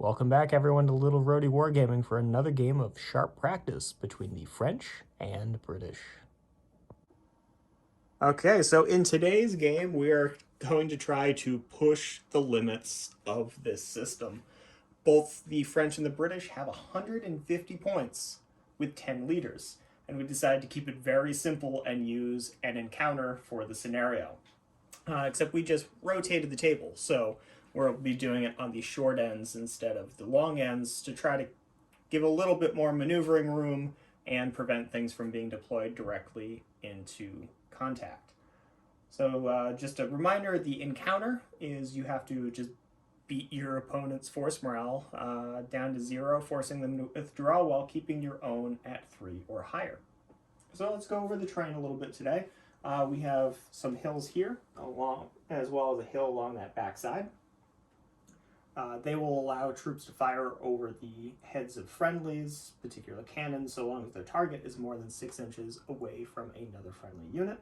Welcome back, everyone, to Little Roadie Wargaming for another game of sharp practice between the French and British. Okay, so in today's game, we are going to try to push the limits of this system. Both the French and the British have 150 points with 10 leaders, and we decided to keep it very simple and use an encounter for the scenario. Except we just rotated the table, so we'll be doing it on the short ends instead of the long ends to try to give a little bit more maneuvering room and prevent things from being deployed directly into contact. So just a reminder, the encounter is you have to just beat your opponent's force morale down to 0, forcing them to withdraw while keeping your own at 3 or higher. So let's go over the terrain a little bit today. We have some hills here, as well as a hill along that backside. They will allow troops to fire over the heads of friendlies, particular cannons, so long as their target is more than 6 inches away from another friendly unit.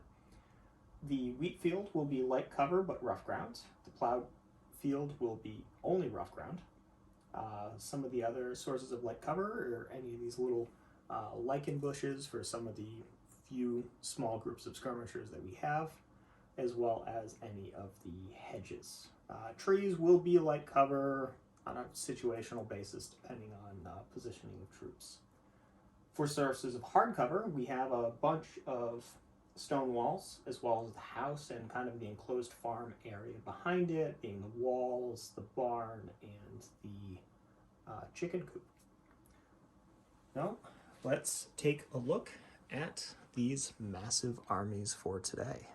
The wheat field will be light cover but rough ground. The plowed field will be only rough ground. Some of the other sources of light cover are any of these little lichen bushes for some of the few small groups of skirmishers that we have, as well as any of the hedges. Trees will be light cover on a situational basis depending on positioning of troops. For sources of hard cover, we have a bunch of stone walls, as well as the house and kind of the enclosed farm area behind it, being the walls, the barn, and the chicken coop. Now, let's take a look at these massive armies for today.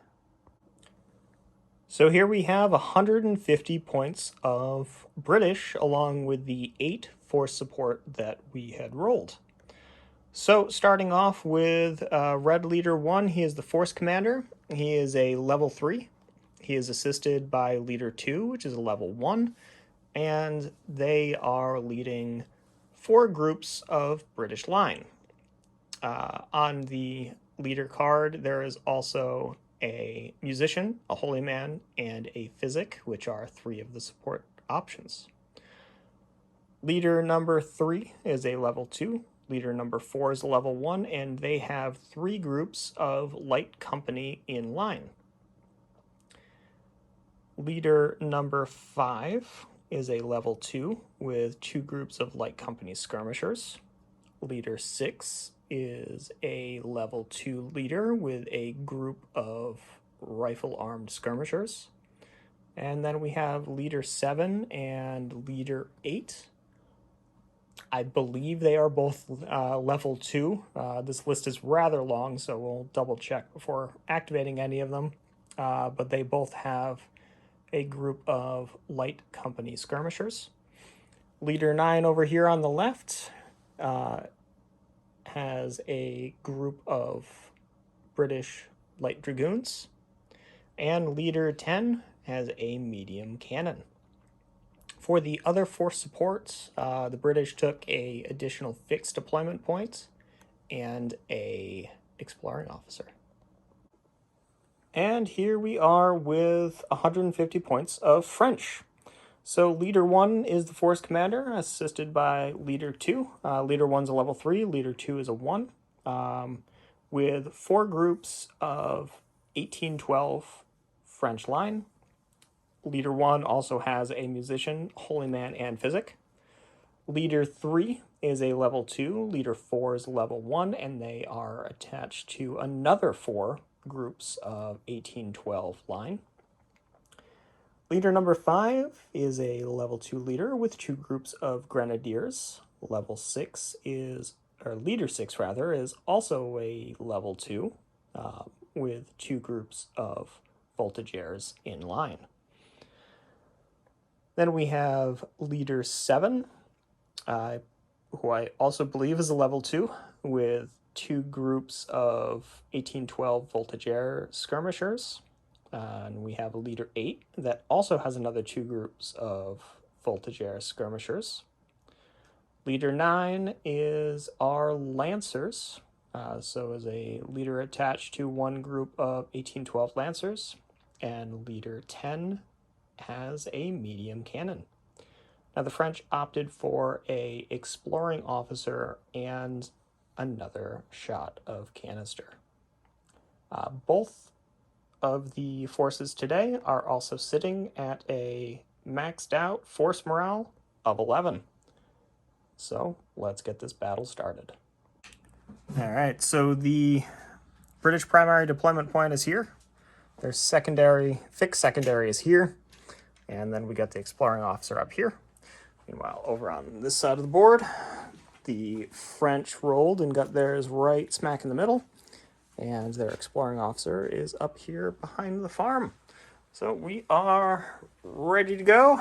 So here we have 150 points of British along with the 8 force support that we had rolled. So starting off with Red Leader 1, he is the force commander. He is a level 3. He is assisted by Leader 2, which is a level 1. And they are leading 4 groups of British line. On the leader card, there is also a musician, a holy man, and a physic, which are 3 of the support options. Leader number 3 is a level 2. Leader number 4 is a level 1, and they have 3 groups of light company in line. Leader number 5 is a level 2 with 2 groups of light company skirmishers. Leader 6 is a level 2 leader with a group of rifle-armed skirmishers. And then we have Leader 7 and Leader 8. I believe they are both level 2. This list is rather long, so we'll double check before activating any of them. But they both have a group of light company skirmishers. Leader 9 over here on the left has a group of British light dragoons, and Leader 10 has a medium cannon. For the other force supports, the British took a additional fixed deployment point and a exploring officer. And here we are with 150 points of French. So Leader 1 is the force commander, assisted by Leader 2. Leader 1's a level 3, Leader 2 is a 1, with 4 groups of 1812 French line. Leader 1 also has a musician, holy man, and physic. Leader 3 is a level 2, Leader 4 is level 1, and they are attached to another 4 groups of 1812 line. Leader number 5 is a level 2 leader with 2 groups of grenadiers. Level 6 is, or Leader 6 rather, is also a level 2 with 2 groups of voltigeurs in line. Then we have Leader 7, who I also believe is a level 2 with 2 groups of 1812 voltigeur skirmishers. And we have a Leader 8 that also has another 2 groups of voltigeur skirmishers. Leader 9 is our Lancers, so is a leader attached to 1 group of 1812 Lancers. And Leader 10 has a medium cannon. Now the French opted for a exploring officer and another shot of canister. Both of the forces today are also sitting at a maxed out force morale of 11. So let's get this battle started. All right, so the British primary deployment point is here. Their secondary, fixed secondary is here. And then we got the exploring officer up here. Meanwhile, over on this side of the board, the French rolled and got theirs right smack in the middle. And their exploring officer is up here behind the farm. So we are ready to go.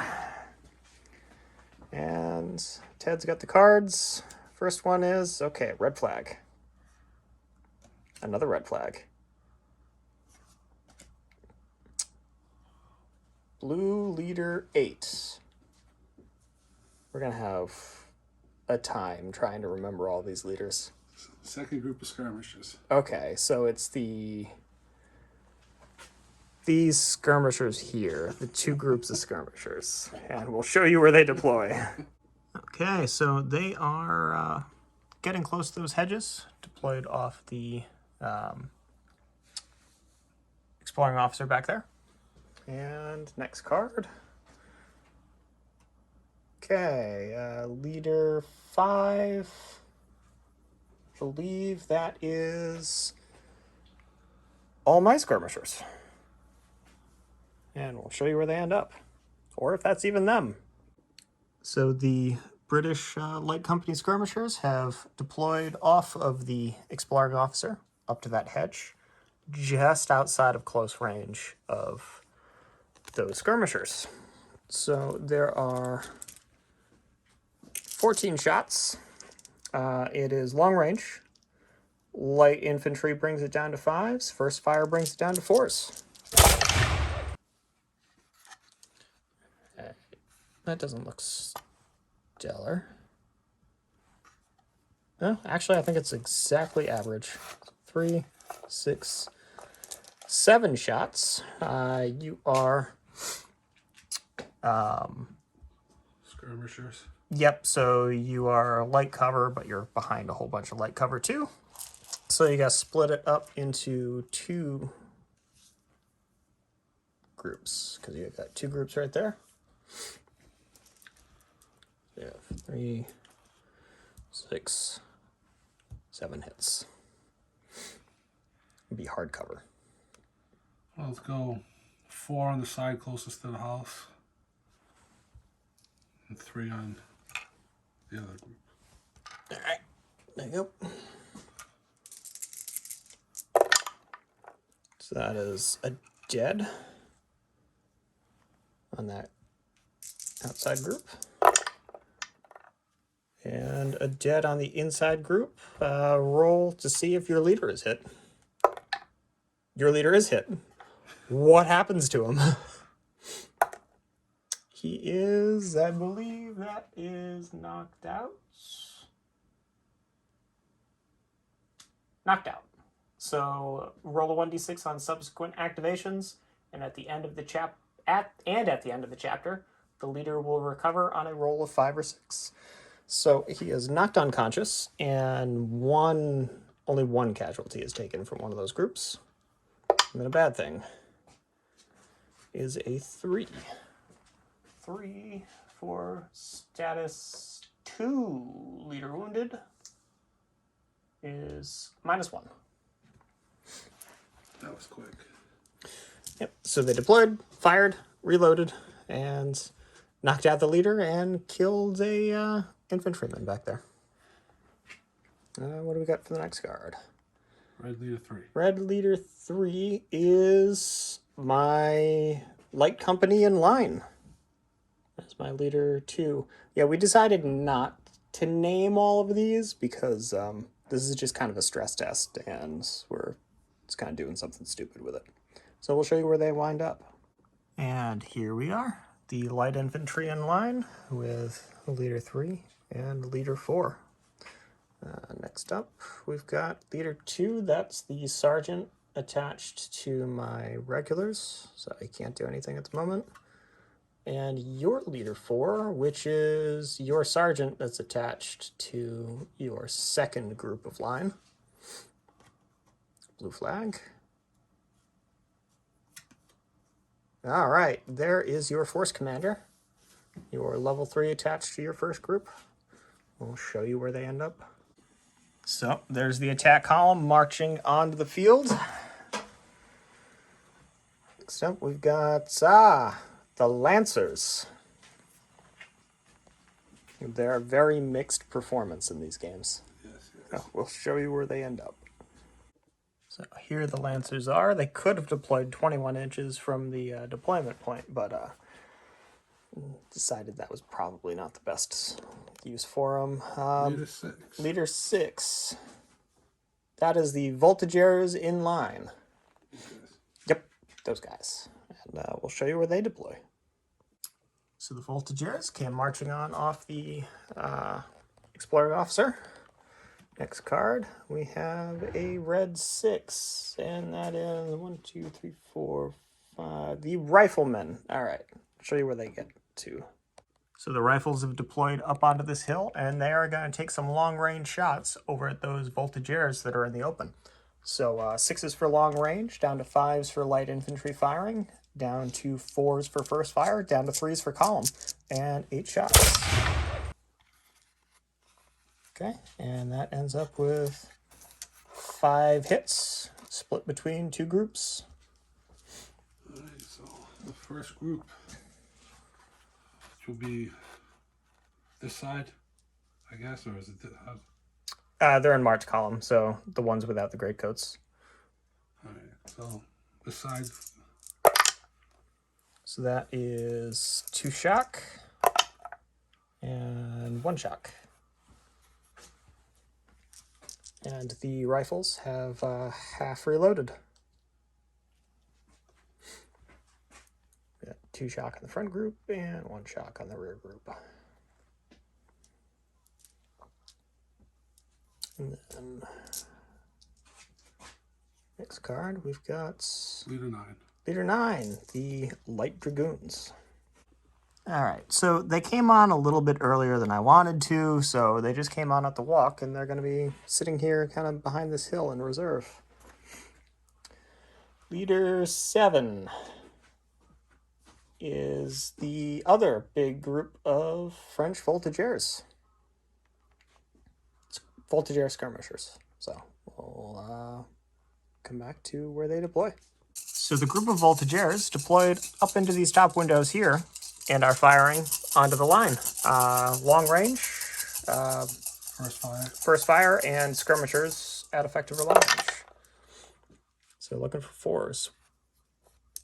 And Ted's got the cards. First one is, okay, red flag. Another red flag. Blue leader 8. We're going to have a time trying to remember all these leaders. Second group of skirmishers. Okay, so it's these skirmishers here, the two groups of skirmishers, and we'll show you where they deploy. Okay, so they are getting close to those hedges, deployed off the exploring officer back there. And next card. Okay, leader 5. I believe that is all my skirmishers. And we'll show you where they end up, or if that's even them. So the British light company skirmishers have deployed off of the exploring officer up to that hedge, just outside of close range of those skirmishers. So there are 14 shots. It is long range. Light infantry brings it down to 5s. First fire brings it down to 4s. That doesn't look stellar. No, actually, I think it's exactly average. 3, 6, 7 shots. You are... skirmishers. Yep, so you are light cover, but you're behind a whole bunch of light cover too. So you got to split it up into 2 groups, because you've got 2 groups right there. You have 3, 6, 7 hits. It'd be hard cover. Well, let's go 4 on the side closest to the house, and 3 on the other group. All right, there you go. So that is a dead on that outside group. And a dead on the inside group. Roll to see if your leader is hit. Your leader is hit. What happens to him? He is, I believe that is knocked out. Knocked out. So roll a 1d6 on subsequent activations, and at the end of the chapter, the leader will recover on a roll of 5 or 6. So he is knocked unconscious, and only one casualty is taken from one of those groups. And then a bad thing is a 3. 3 for status 2. Leader wounded is -1. That was quick. Yep. So they deployed, fired, reloaded, and knocked out the leader and killed a infantryman back there. What do we got for the next card? Red leader 3. Red leader 3 is my light company in line. That's my leader 2. Yeah, we decided not to name all of these because this is just kind of a stress test, and we're just kind of doing something stupid with it. So we'll show you where they wind up. And here we are, the light infantry in line with leader 3 and leader 4. Next up, we've got leader 2. That's the sergeant attached to my regulars, so I can't do anything at the moment. and your leader 4, which is your sergeant that's attached to your second group of line. Blue flag. All right, there is your force commander. Your level 3 attached to your first group. We'll show you where they end up. So there's the attack column marching onto the field. Next up, we've got the Lancers. They're a very mixed performance in these games. Yes. We'll show you where they end up. So here the Lancers are. They could have deployed 21 inches from the deployment point, but decided that was probably not the best use for them. Leader 6. Leader 6. That is the Voltigeurs in line. Yep, those guys. And we'll show you where they deploy. So the Voltigeurs came marching on off the Explorer Officer. Next card, we have a red 6, and that is 1, 2, 3, 4, 5. The Riflemen. All right, I'll show you where they get to. So the rifles have deployed up onto this hill, and they are going to take some long-range shots over at those Voltigeurs that are in the open. So 6s for long range, down to 5s for light infantry firing, down to 4s for first fire, down to 3s for column, and 8 shots. Okay, and that ends up with 5 hits, split between 2 groups. All right, so the first group, which will be this side, I guess, or is it? They're in march column, so the ones without the greatcoats. All right, so this side. So that is 2 shock and 1 shock. And the rifles have half reloaded. We got 2 shock on the front group and 1 shock on the rear group. And then next card, we've got Leader 9. Leader 9, the Light Dragoons. All right, so they came on a little bit earlier than I wanted to, so they just came on at the walk, and they're going to be sitting here kind of behind this hill in reserve. Leader 7 is the other big group of French Voltigeurs. It's Voltigeur skirmishers. So we'll come back to where they deploy. So the group of Voltigeurs deployed up into these top windows here and are firing onto the line. Long range, first fire, and skirmishers at effective or long range. So looking for 4s.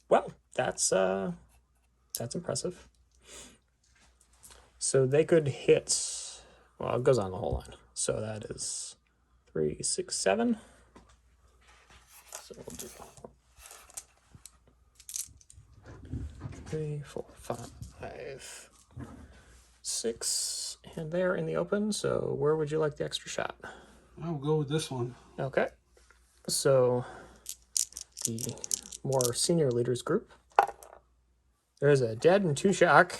Well, that's impressive. So they could hit, well, it goes on the whole line. So that is 3, 6, 7. So we'll do 3, 4, 5, 6, and they're in the open. So where would you like the extra shot? I'll go with this one. Okay. So the more senior leaders group. There's a dead and 2 shock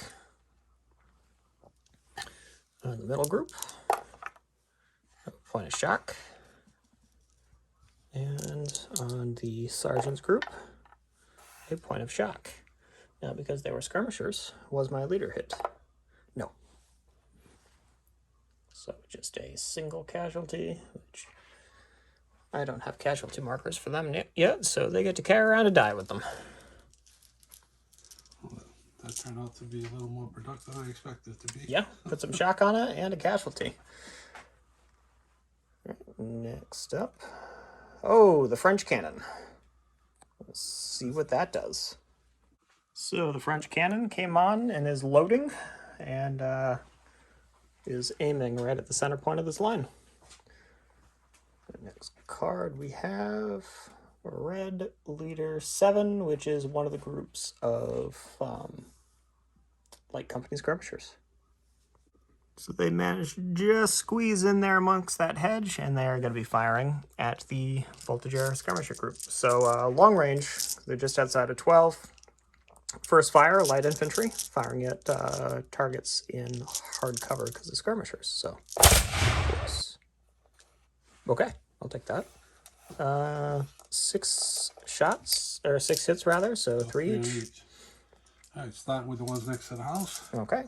on the middle group. A point of shock. And on the sergeant's group, a point of shock. Now, because they were skirmishers, was my leader hit? No. So just a single casualty, which I don't have casualty markers for them yet, so they get to carry around and die with them. Well, that turned out to be a little more productive than I expected it to be. Yeah, put some shock on it and a casualty. Next up, oh, the French cannon. Let's see what that does. So the French cannon came on and is loading and is aiming right at the center point of this line. The next card we have Red Leader 7, which is one of the groups of light company skirmishers. So they managed to just squeeze in there amongst that hedge, and they're going to be firing at the Voltigeur skirmisher group. So long range, they're just outside of 12. First fire, light infantry, firing at targets in hard cover because of skirmishers. So, yes. Okay, I'll take that. 6 shots, or 6 hits rather, so 3 each. All right, start with the ones next to the house. Okay.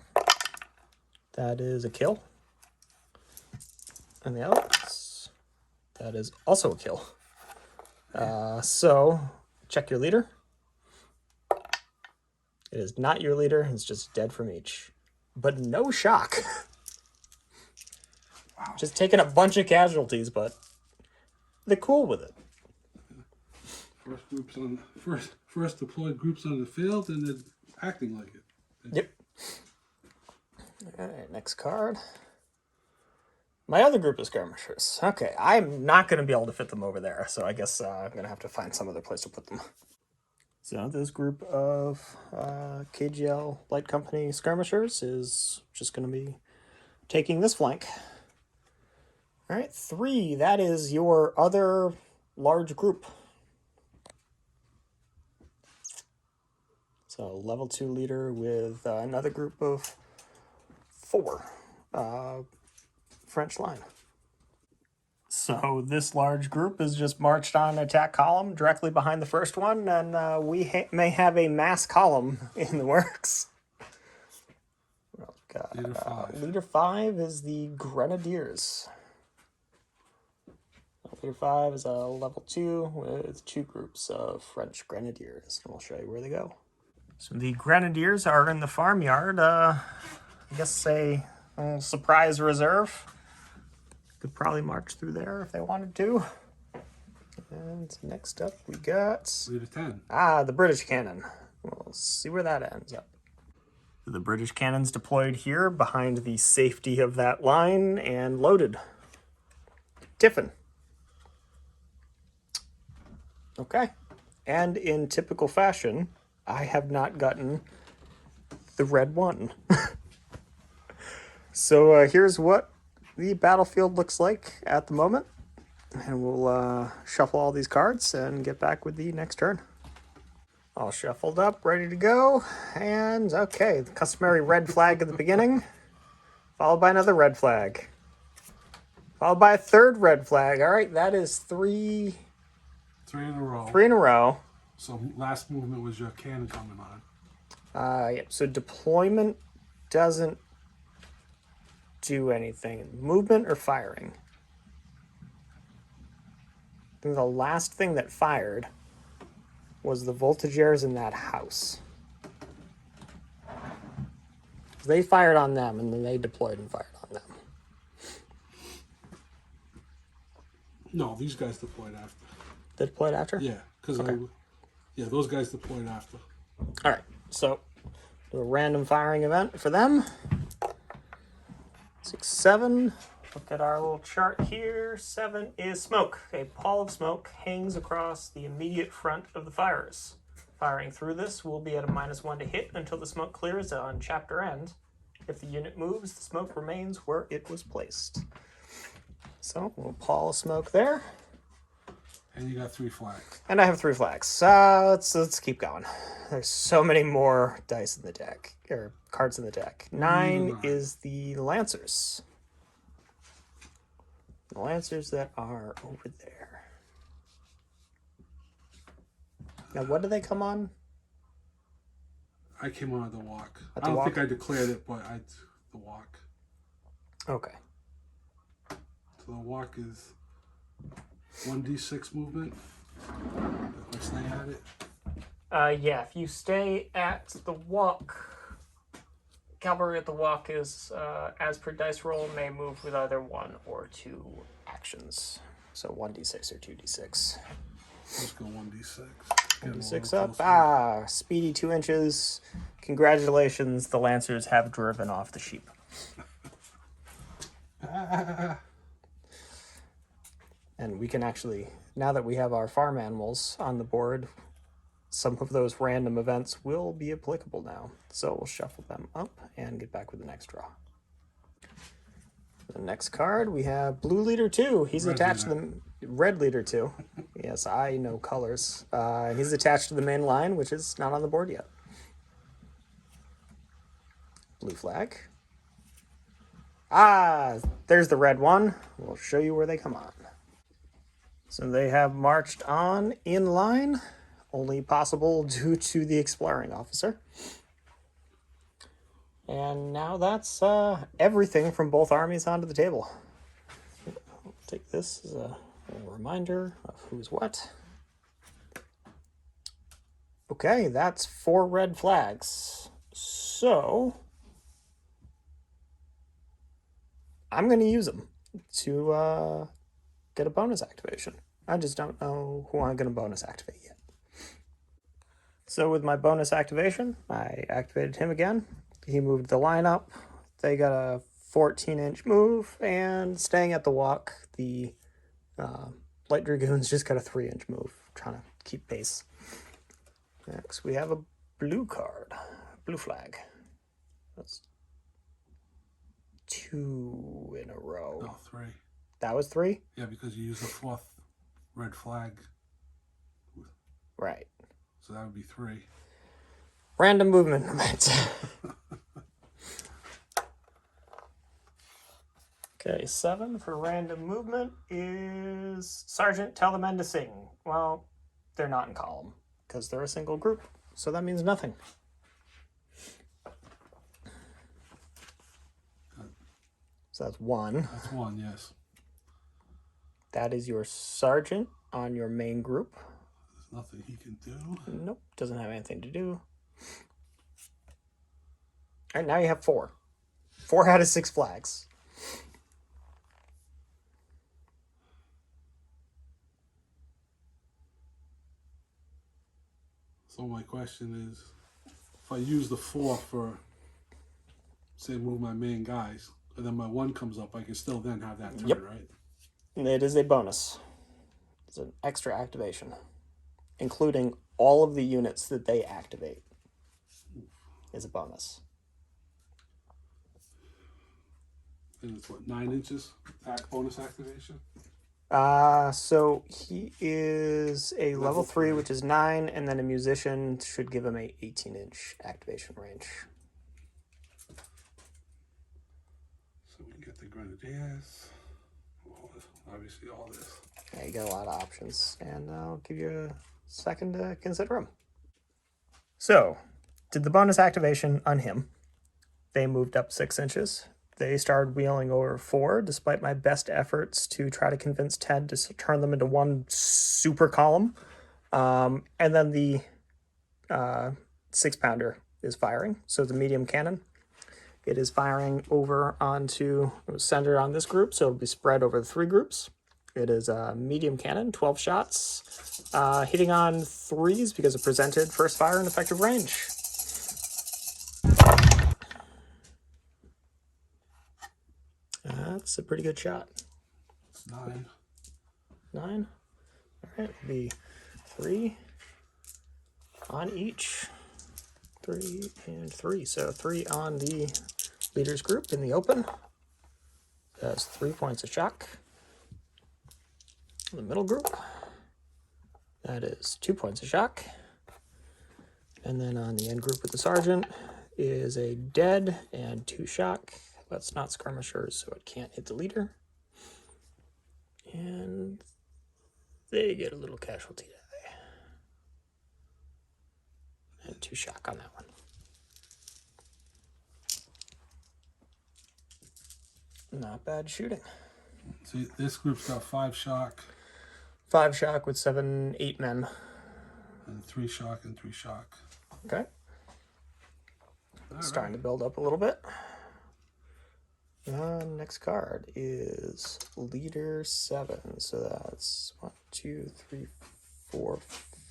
That is a kill. And the other, that is also a kill. So, check your leader. It is not your leader, it's just dead from each. But no shock. Wow. Just taking a bunch of casualties, but they're cool with it. First deployed groups on the field and then acting like it. Yep. Alright, next card. My other group of skirmishers. Okay, I'm not going to be able to fit them over there, so I guess I'm going to have to find some other place to put them. So this group of KGL Light Company skirmishers is just going to be taking this flank. All right, 3. That is your other large group. So level 2 leader with another group of 4 French line. So this large group is just marched on attack column directly behind the first one, and we may have a mass column in the works. Oh, God. Leader 5. Leader 5 is the Grenadiers. Leader 5 is a level 2 with 2 groups of French Grenadiers, and we'll show you where they go. So the Grenadiers are in the farmyard. I guess a surprise reserve. Could probably march through there if they wanted to. And next up we got... Leader 10. The British cannon. We'll see where that ends up. The British cannon's deployed here behind the safety of that line and loaded. Tiffin. Okay. And in typical fashion, I have not gotten the red one. So here's what the battlefield looks like at the moment, and we'll shuffle all these cards and get back with the next turn. All shuffled up, ready to go, and okay, the customary red flag at the beginning, followed by another red flag, followed by a third red flag. All right, that is 3 in a row. 3 in a row. So last movement was your cannon coming on. Yep. So deployment doesn't do anything. Movement or firing? I think the last thing that fired was the voltigeurs in that house. They fired on them, and then they deployed and fired on them. No, these guys deployed after. They deployed after? Yeah, because those guys deployed after. All right, so do a random firing event for them. 6, 7. Look at our little chart here. 7 is smoke. A pall of smoke hangs across the immediate front of the firers. Firing through this will be at a -1 to hit until the smoke clears on chapter end. If the unit moves, the smoke remains where it was placed. So, a little pall of smoke there. And you got 3 flags. And I have 3 flags. Let's keep going. There's so many more dice in the deck, or cards in the deck. 9 is the Lancers. The Lancers that are over there. Now, what do they come on? I came on the walk. At I the don't walk? think I declared it, but the walk. Okay. So the walk is 1d6 movement. If I stay at it. Yeah, if you stay at the walk, cavalry at the walk is, as per dice roll, may move with either 1 or 2 actions. So 1d6 or 2d6. Let's go 1d6. 1d6 up. Speedy 2 inches. Congratulations, the Lancers have driven off the sheep. And we can actually, now that we have our farm animals on the board, some of those random events will be applicable now. So we'll shuffle them up and get back with the next draw. The next card, we have Blue Leader 2. He's attached to the Red Leader 2. Yes, I know colors. And he's attached to the main line, which is not on the board yet. blue flag. Ah, there's the red one. We'll show you where they come on. So they have marched on in line, only possible due to the exploring officer. And now that's everything from both armies onto the table. I'll take this as a reminder of who's what. Okay, that's 4 red flags. So I'm going to use them to get a bonus activation. I just don't know who I'm going to bonus activate yet. So with my bonus activation, I activated him again. He moved the line up. They got a 14-inch move, and staying at the walk, the Light Dragoons just got a 3-inch move, trying to keep pace. Next, we have a blue card, blue flag. That's 2 in a row. No, 3. That was 3? Yeah, because you used the 4th red flag. Right. So that would be 3. Random movement event. Okay, 7 for random movement is Sergeant, tell the men to sing. Well, they're not in column because they're a single group, so that means nothing. So that's 1. That's 1, yes. That is your sergeant on your main group. There's nothing he can do. Nope, doesn't have anything to do. All right, now you have 4. 4 out of 6 flags. So my question is, if I use the 4 for, say, move my main guys, and then my 1 comes up, I can still then have that turn, Yep. right? It is a bonus. It's an extra activation, including all of the units that they activate is a bonus. And it's what, 9 inches? Bonus activation? So he is a level 3, 3. which is 9, and then a musician should give him a 18-inch activation range. So we can get the grenadiers. Obviously all this. Yeah, you got a lot of options, and I'll give you a second to consider them. So, did the bonus activation on him. They moved up 6 inches. They started wheeling over 4, despite my best efforts to try to convince Ted to turn them into one super column. And then the 6-pounder is firing, so it's a medium cannon. It is firing over onto, it was centered on this group, so it'll be spread over the 3 groups. It is a medium cannon, 12 shots, hitting on 3s because it presented first fire and effective range. That's a pretty good shot. It's 9. 9. All right, it'll be 3 on each. 3 and 3. So 3 on the leaders group in the open. That's 3 points of shock. The middle group, that is 2 points of shock. And then on the end group with the sergeant is a dead and 2 shock. That's not skirmishers, so it can't hit the leader. And they get a little casualty die. And 2 shock on that one. Not bad shooting. See, this group's got 5 shock. 5 shock with 7, 8 men. And 3 shock and 3 shock. Okay. Starting to build up a little bit. Next card is Leader 7. So that's 1, 2, 3, 4,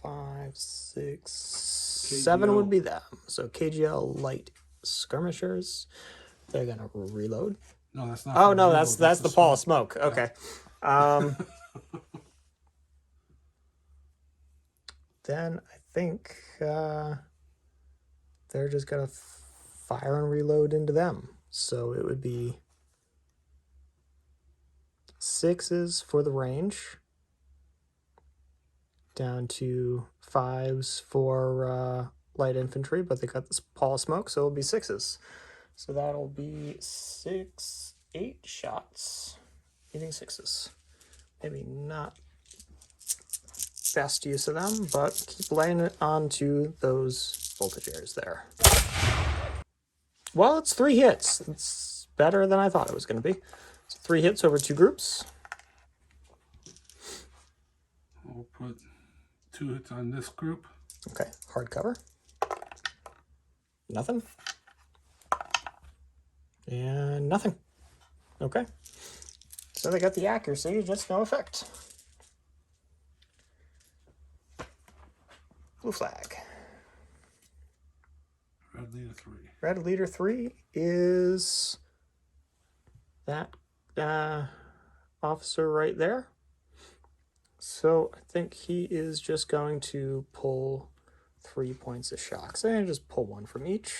5, 6, 7 would be them. So KGL light skirmishers. They're gonna reload. No, that's not. Oh no, that's the pall of smoke. Okay. Then I think they're just gonna fire and reload into them. So it would be 6s for the range, down to 5s for light infantry, but they got this pall of smoke, so it'll be 6s. So that'll be 6, 8 shots. Hitting 6s. Maybe not best use of them, but keep laying it onto those voltage airs there. Well, it's 3 hits. It's better than I thought it was going to be. So 3 hits over 2 groups. I'll put 2 hits on this group. Okay, hardcover. Nothing. And nothing. Okay. So they got the accuracy, just no effect. Blue flag. Red leader 3. Red leader 3 is that officer right there. So I think he is just going to pull 3 points of shock. So I'm going to just pull 1 from each.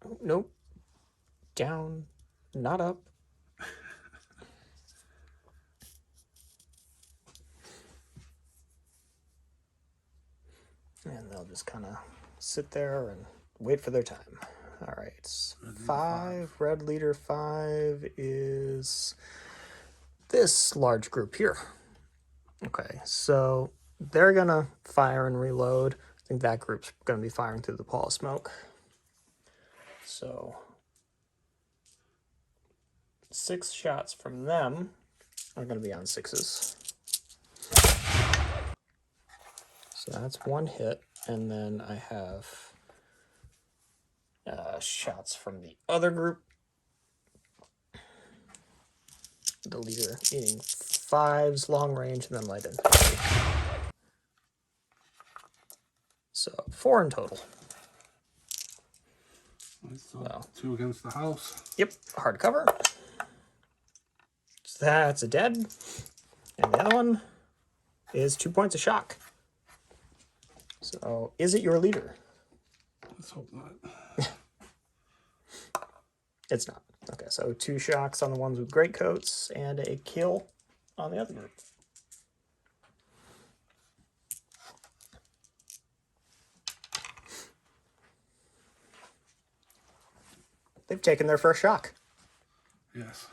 Oh, nope. Down, not up. And they'll just kind of sit there and wait for their time. All right. 5, red leader 5 is this large group here. Okay, so they're going to fire and reload. I think that group's going to be firing through the pall of smoke. So 6 shots from them are going to be on 6s. So that's 1 hit, and then I have shots from the other group. The leader eating 5s long range, and then light infantry. So 4 in total. So 2 against the house. Yep, hardcover. So that's a dead. And the other one is 2 points of shock. So is it your leader? Let's hope not. It's not. Okay, so 2 shocks on the ones with great coats and a kill on the other group. They've taken their first shock. Yes.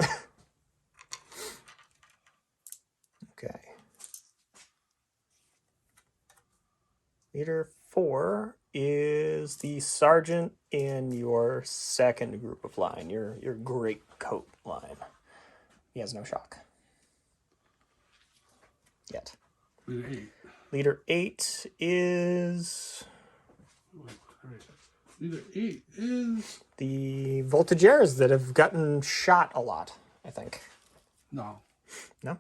Okay. Leader 4 is the sergeant in your second group of line, your great coat line. He has no shock. Yet. Leader 8. Leader 8 is... Leader 8 is... the voltigeurs that have gotten shot a lot, I think. No. No?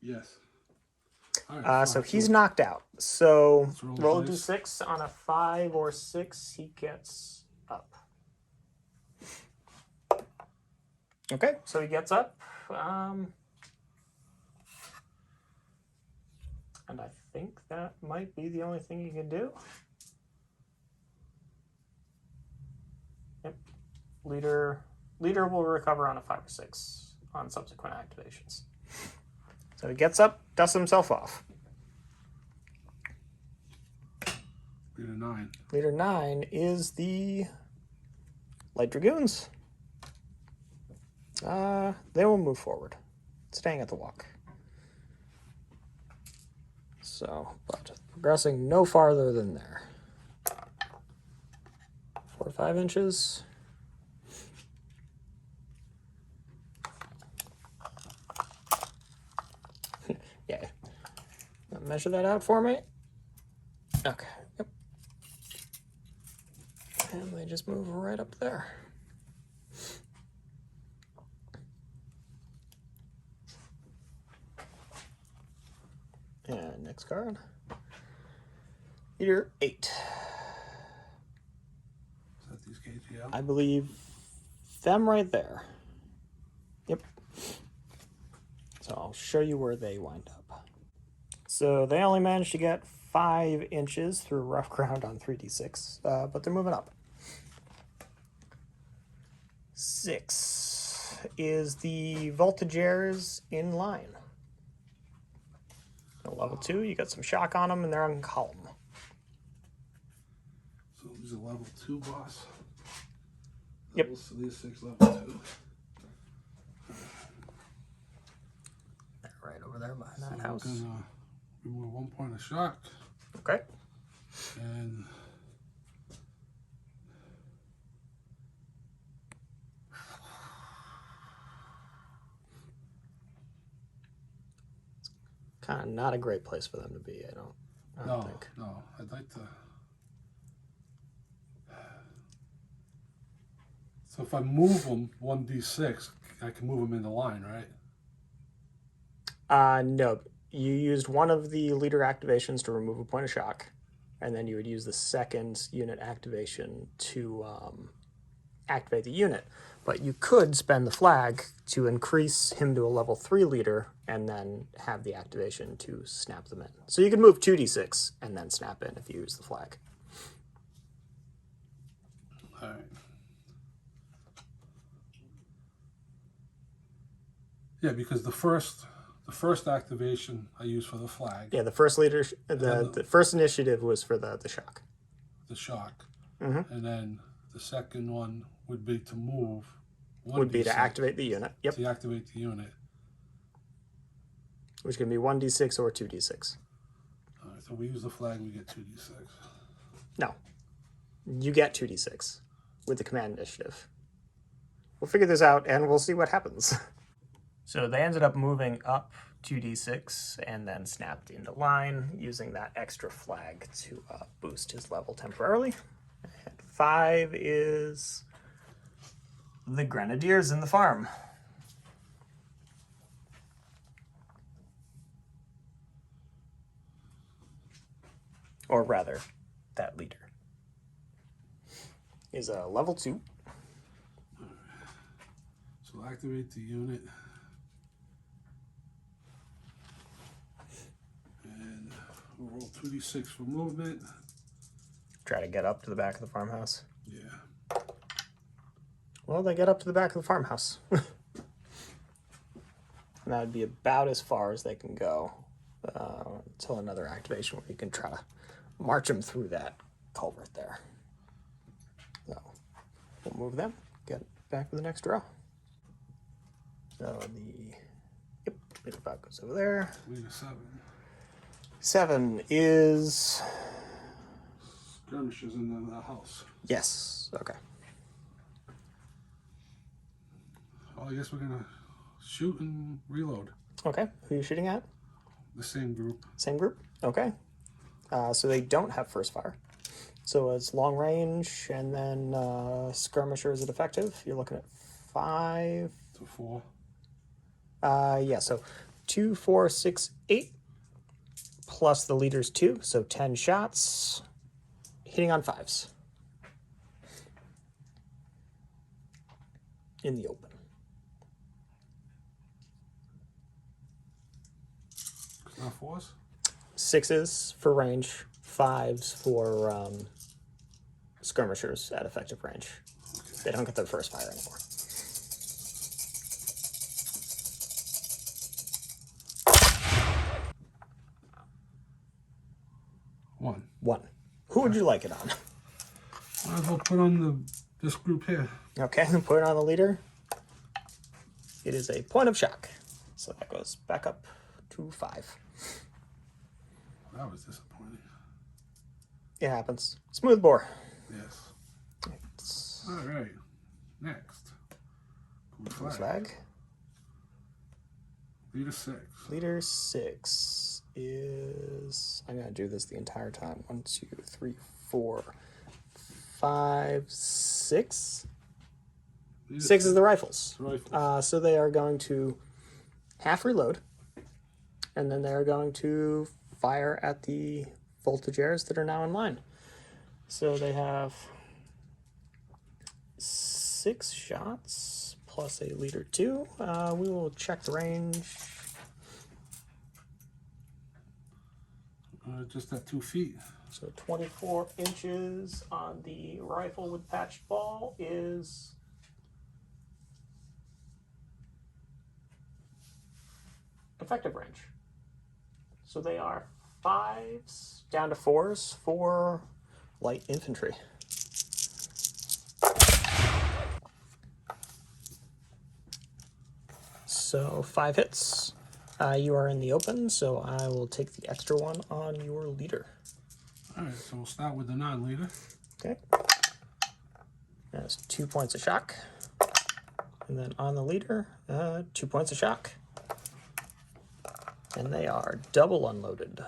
Yes. Right, so he's knocked out. So roll a dice. d6 on a 5 or 6, he gets up. Okay, so he gets up. And I think that might be the only thing he can do. Yep. Leader will recover on a 5 or 6 on subsequent activations. So he gets up, dusts himself off. Leader 9. Leader 9 is the Light Dragoons. They will move forward, staying at the walk. So, but progressing no farther than there. 4 or 5 inches. Yeah. Measure that out for me. Okay. Yep. And they just move right up there. And next card. Leader 8. Is that these KGL? I believe them right there. Yep. So I'll show you where they wind up. So they only managed to get 5 inches through rough ground on 3d6, but they're moving up. 6. is the Voltigeurs in line. At level 2, you got some shock on them, and they're on column. So these are level 2, boss. Yep. Level 6, level 2. They're right over there behind that So house. we're gonna remove 1 point of shock. Okay. And Kind of not a great place for them to be, I don't think. No, I'd like to. So if I move them 1d6, I can move them in the line, right? No. You used one of the leader activations to remove a point of shock, and then you would use the second unit activation to activate the unit. But you could spend the flag to increase him to a level 3 leader and then have the activation to snap them in. So you could move 2d6 and then snap in if you use the flag. All right. Yeah, because the first activation I use for the flag. Yeah, the first leader, the first initiative was for the shock. The shock. Mm-hmm. And then the second one would be to move. Would be to activate the unit. Yep. To activate the unit. Which can be 1d6 or 2d6. All right, so we use the flag, we get 2d6. No. You get 2d6 with the command initiative. We'll figure this out and we'll see what happens. So they ended up moving up 2d6 and then snapped into line using that extra flag to boost his level temporarily. And 5 is the Grenadiers in the farm. Or rather, that leader is a level 2. So activate the unit. And we'll roll 2d6 for movement. Try to get up to the back of the farmhouse. Yeah. Well, they get up to the back of the farmhouse. And that would be about as far as they can go until another activation where you can try to march them through that culvert there. So we'll move them, get back to the next row. So leader 5 goes over there. Leader 7. 7 is... Skirmishes in the house. Yes, okay. Oh, I guess we're gonna shoot and reload. Okay, who are you shooting at? The same group. Same group? Okay. So they don't have first fire. So it's long range, and then skirmisher is it effective? You're looking at 5 to 4. Yeah, so 2, 4, 6, 8 plus the leader's 2, so 10 shots, hitting on 5s in the open. Not 4s? 6s for range, 5s for skirmishers at effective range. Okay. They don't get their first fire anymore. One. Who would you like it on? Might as well put on this group here. Okay, put it on the leader. It is a point of shock. So that goes back up to 5. That was disappointing. It happens. Smooth bore. Yes. All right. Next. Blue flag. Leader 6. Leader 6 is... I'm going to do this the entire time. 1, 2, 3, 4, 5, 6. 6 is the rifles. So they are going to half reload. And then they're going to fire at the Voltigeurs that are now in line. So they have 6 shots plus a leader 2. We will check the range. Just at 2 feet. So 24 inches on the rifle with patched ball is effective range. So they are 5s down to 4s for light infantry. So 5 hits. You are in the open, so I will take the extra one on your leader. Alright, so we'll start with the non-leader. Okay. That's 2 points of shock. And then on the leader, 2 points of shock. And they are double unloaded.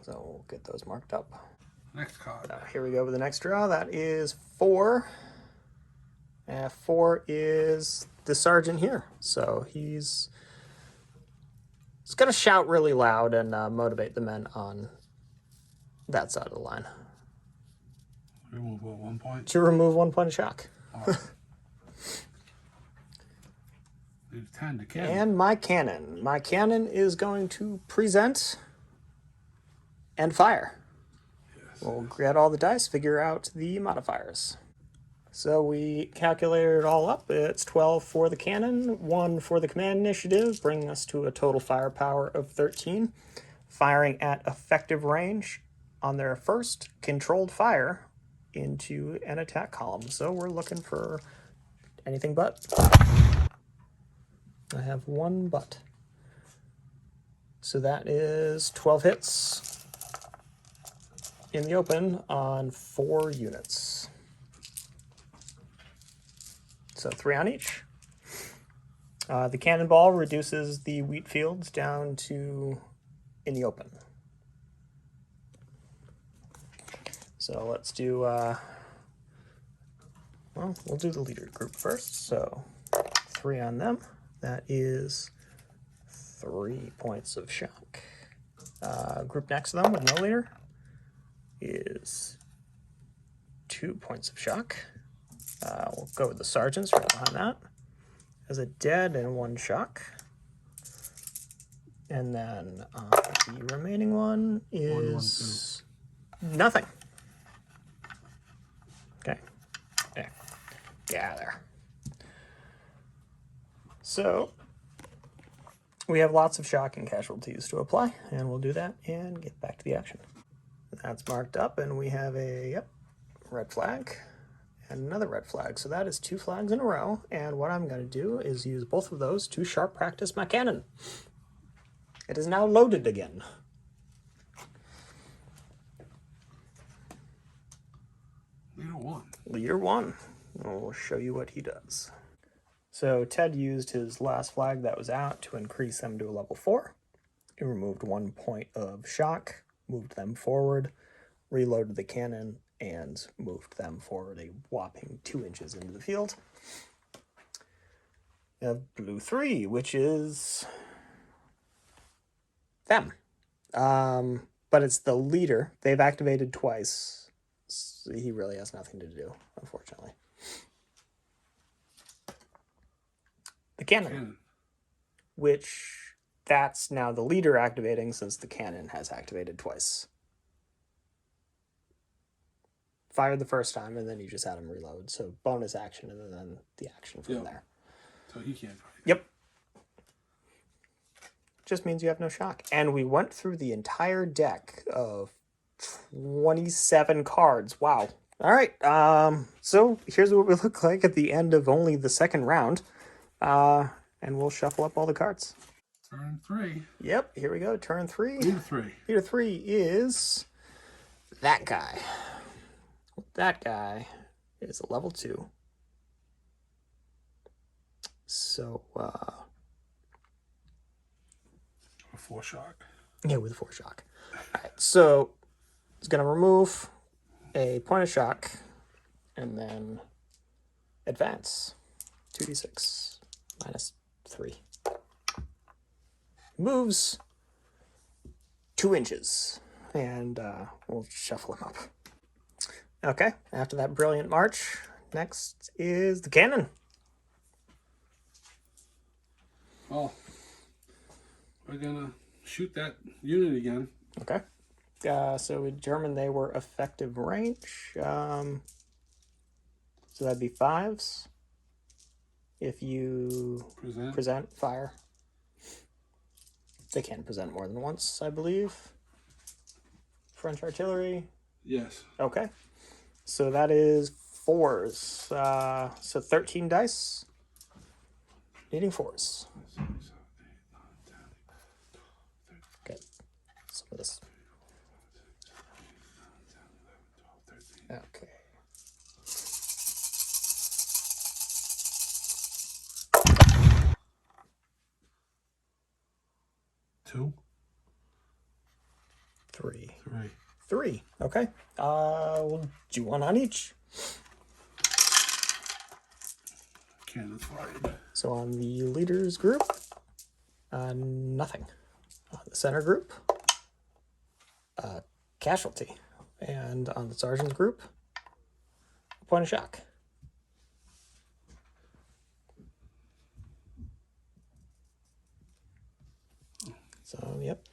So we'll get those marked up. Next card. Here we go with the next draw. That is 4. 4 is the sergeant here. So he's going to shout really loud and motivate the men on that side of the line. Remove what, 1 point? To remove 1 point of shock. Right. Leave 10 to cannon. And my cannon. My cannon is going to present and fire. Yes, We'll get all the dice, figure out the modifiers. So we calculated it all up. It's 12 for the cannon, 1 for the command initiative, bringing us to a total firepower of 13. Firing at effective range on their first controlled fire into an attack column. So we're looking for anything but. I have 1 but. So that is 12 hits in the open on 4 units. So 3 on each. The cannonball reduces the wheat fields down to in the open. So let's do, well, we'll do the leader group first. So 3 on them. That is 3 points of shock. Group next to them with no leader is 2 points of shock. We'll go with the sergeants right behind that. As a dead and 1 shock. And then the remaining one is 1, nothing. Okay. Yeah. Yeah, there. So we have lots of shock and casualties to apply, and we'll do that and get back to the action. That's marked up, and we have a red flag and another red flag. So that is 2 flags in a row, and what I'm going to do is use both of those to sharp practice my cannon. It is now loaded again. Leader 1. Leader 1. We'll show you what he does. So Ted used his last flag that was out to increase them to a level 4. He removed 1 point of shock, moved them forward, reloaded the cannon, and moved them forward a whopping 2 inches into the field. We have blue 3, which is them. But it's the leader. They've activated twice. So he really has nothing to do, unfortunately. The cannon, which that's now the leader activating since the cannon has activated twice. Fired the first time, and then you just had him reload. So bonus action, and then the action from there. So he can't fight. Yep. Just means you have no shock. And we went through the entire deck of 27 cards. Wow. All right. So here's what we look like at the end of only the second round. And we'll shuffle up all the cards. Turn 3. Yep, here we go. Turn 3. Leader 3. Leader 3 is that guy. That guy is a level 2. So, A 4 shock. yeah, with 4 shock. All right, so it's going to remove a point of shock and then advance 2d6 minus 3. Moves 2 inches, and we'll shuffle him up. Okay, after that brilliant march, next is the cannon. Well, we're gonna shoot that unit again. Okay. So we determined they were effective range. So that'd be 5s. If you present fire. They can present more than once, I believe. French artillery. Yes. Okay. So that is 4s. So 13 dice. Needing 4s. Okay. Some of this. Okay. Two. 3. Three. 3. Okay. We'll do one on each. Cannons fired. So on the leaders group, nothing. On the center group, casualty. And on the sergeant's group, a point of shock. So, yep.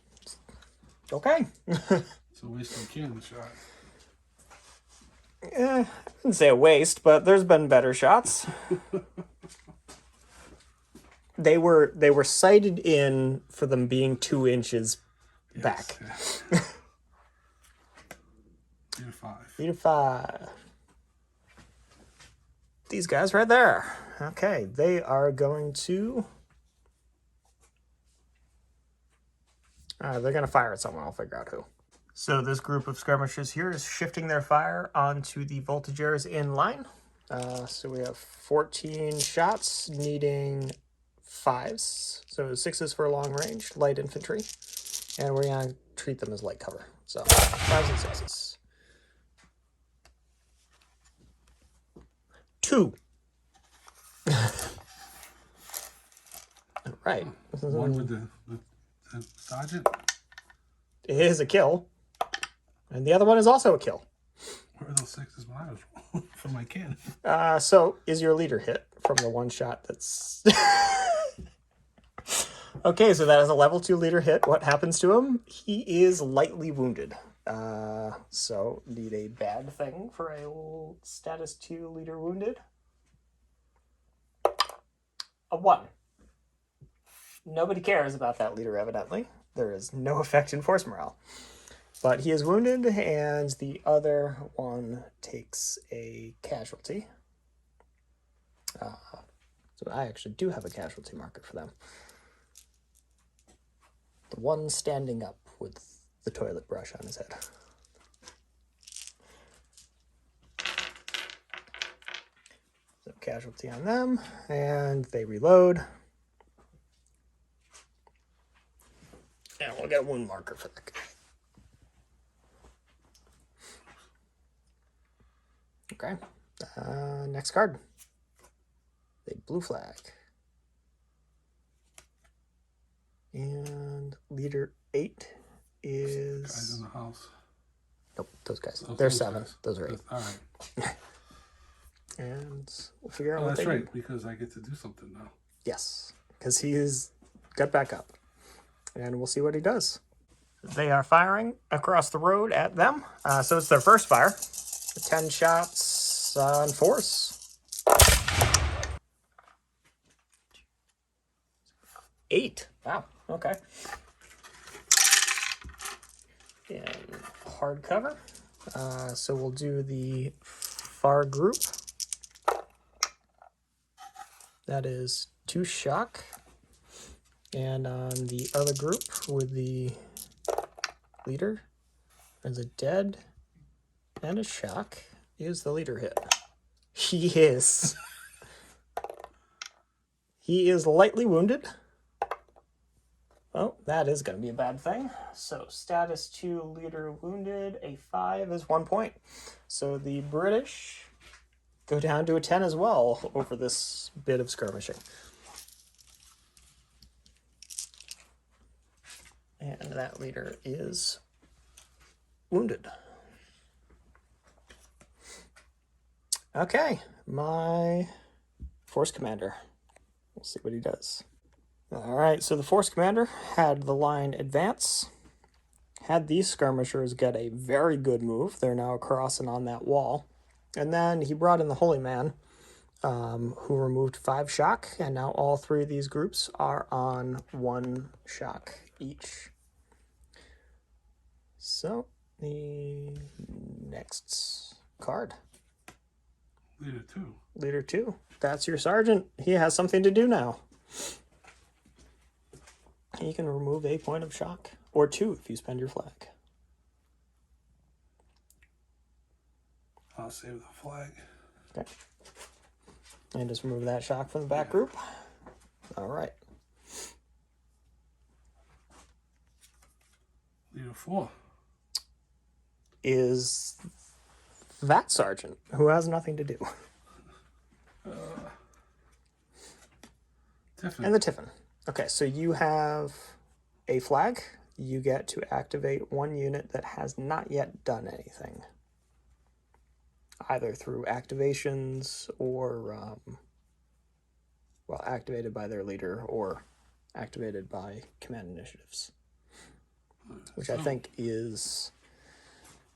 Okay. It's a waste of cannon shot. I wouldn't say a waste, but there's been better shots. They were sighted in for them being 2 inches back. Yes. 3 to 5. 3 to 5. These guys right there. Okay, they are going to... they're going to fire at someone. I'll figure out who. So this group of skirmishers here is shifting their fire onto the voltigeurs in line. So we have 14 shots needing 5s. So 6s for long range, light infantry. And we're going to treat them as light cover. So 5s and 6s. 2. All right. One with the sergeant. It is a kill. And the other one is also a kill. Where are those 6s when I was from my cannon? So is your leader hit from the one shot that's... Okay, so that is a level 2 leader hit. What happens to him? He is lightly wounded. So need a bad thing for a status 2 leader wounded. A 1. Nobody cares about that leader, evidently. There is no effect in force morale. But he is wounded, and the other one takes a casualty. So I actually do have a casualty marker for them. The one standing up with the toilet brush on his head. So casualty on them, and they reload. And we'll get a wound marker for that guy. Okay. Next card. A blue flag. And leader 8 is... Guys in the house. Nope, those guys. Oh, They're those 7. guys. Those are 8. All right. And we'll figure out Oh, what that's they right, do. because I get to do something now. Yes, because he's got back up. And we'll see what he does. They are firing across the road at them. So it's their first fire. 10 shots on 4s. 8. Wow, okay. And hard cover. So we'll do the far group. That is 2 shock. And on the other group with the leader, there's a dead and a shock. Is the leader hit? He is. He is lightly wounded. Oh, that is going to be a bad thing. So status 2 leader wounded, a 5 is 1 point. So the British go down to a 10 as well over this bit of skirmishing. And that leader is wounded. Okay, my force commander. We'll see what he does. All right, so the force commander had the line advance, had these skirmishers get a very good move. They're now crossing on that wall. And then he brought in the holy man who removed 5 shock, and now all 3 of these groups are on 1 shock each. So, the next card. Leader 2. Leader 2. That's your sergeant. He has something to do now. He can remove a point of shock, or 2 if you spend your flag. I'll save the flag. Okay. And just remove that shock from the back group. All right. Leader 4. Is that sergeant, who has nothing to do. Tiffin. And the Tiffin. Okay, so you have a flag. You get to activate 1 unit that has not yet done anything, either through activations or, well, activated by their leader or activated by command initiatives, which I think is,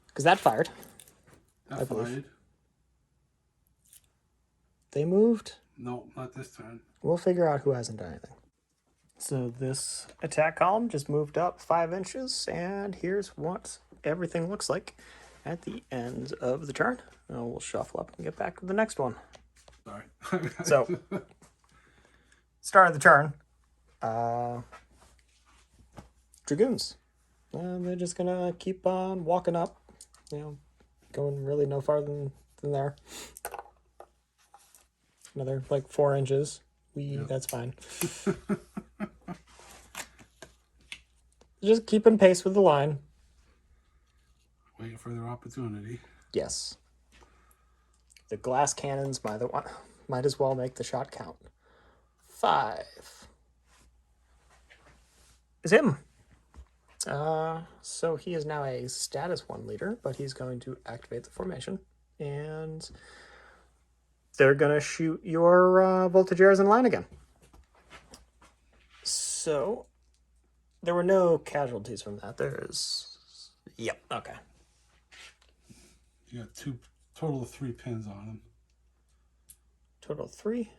because that fired. That fired. They moved. No, not this turn. We'll figure out who hasn't done anything. So this attack column just moved up 5 inches, and here's what everything looks like at the end of the turn. Now we'll shuffle up and get back to the next one. Sorry. So, start of the turn. Dragoons. They're just gonna keep on walking up, going really no farther than there. Another like 4 inches. That's fine. Just keeping pace with the line. Waiting for their opportunity. Yes. The glass cannons might as well make the shot count. 5 is him. So he is now a status 1 leader, but he's going to activate the formation, and they're going to shoot your voltigeurs in line again. So there were no casualties from that. Yep, okay. You got total of 3 pins on them. Total 3.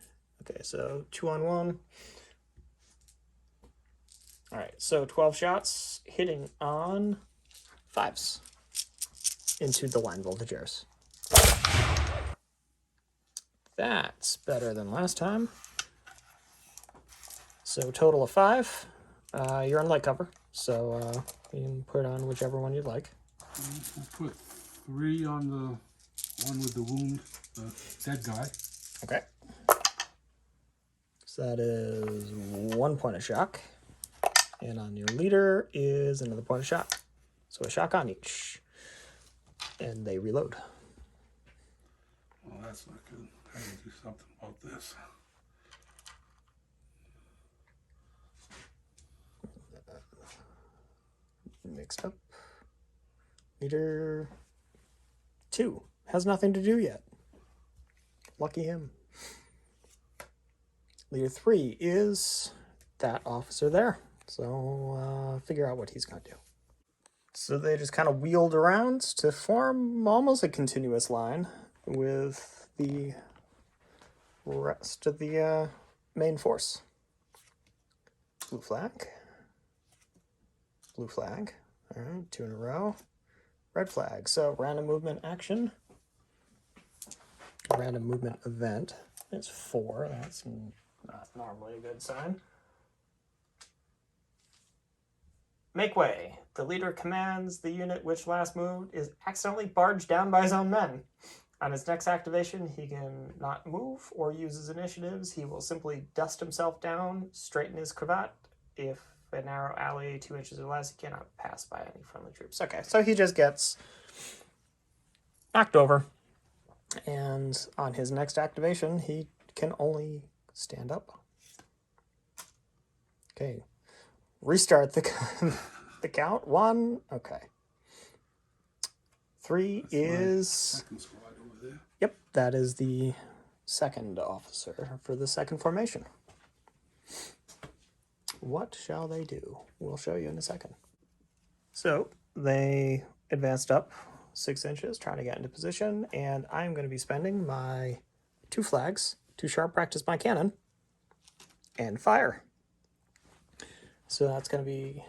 Okay, so 2 on 1. All right, so 12 shots hitting on 5s into the line voltigeurs. That's better than last time. So total of 5. You're on light cover, so you can put on whichever one you'd like. We'll put 3 on the one with the wound, the dead guy. Okay. So that is 1 point of shock. And on your leader is another point of shock. So a shock on each. And they reload. Well, that's not good. I gotta do something about this. Mixed up. Leader 2 has nothing to do yet. Lucky him. Leader 3 is that officer there. So figure out what he's going to do. So they just kind of wheeled around to form almost a continuous line with the rest of the main force. Blue flag. Blue flag. All right, 2 in a row. Red flag. So random movement action. Random movement event is 4. That's not normally a good sign. Make way. The leader commands the unit which last moved is accidentally barged down by his own men. On his next activation, he can not move or use his initiatives. He will simply dust himself down, straighten his cravat. If a narrow alley 2 inches or less, he cannot pass by any friendly troops. Okay, so he just gets knocked over. And on his next activation, he can only stand up. Okay. Restart the count. 1. Okay. 3 That's is... second squad over there. Yep, that is the second officer for the second formation. What shall they do? We'll show you in a second. So they advanced up 6 inches, trying to get into position, and I'm going to be spending my 2 flags to sharp practice my cannon and fire. So that's going to be...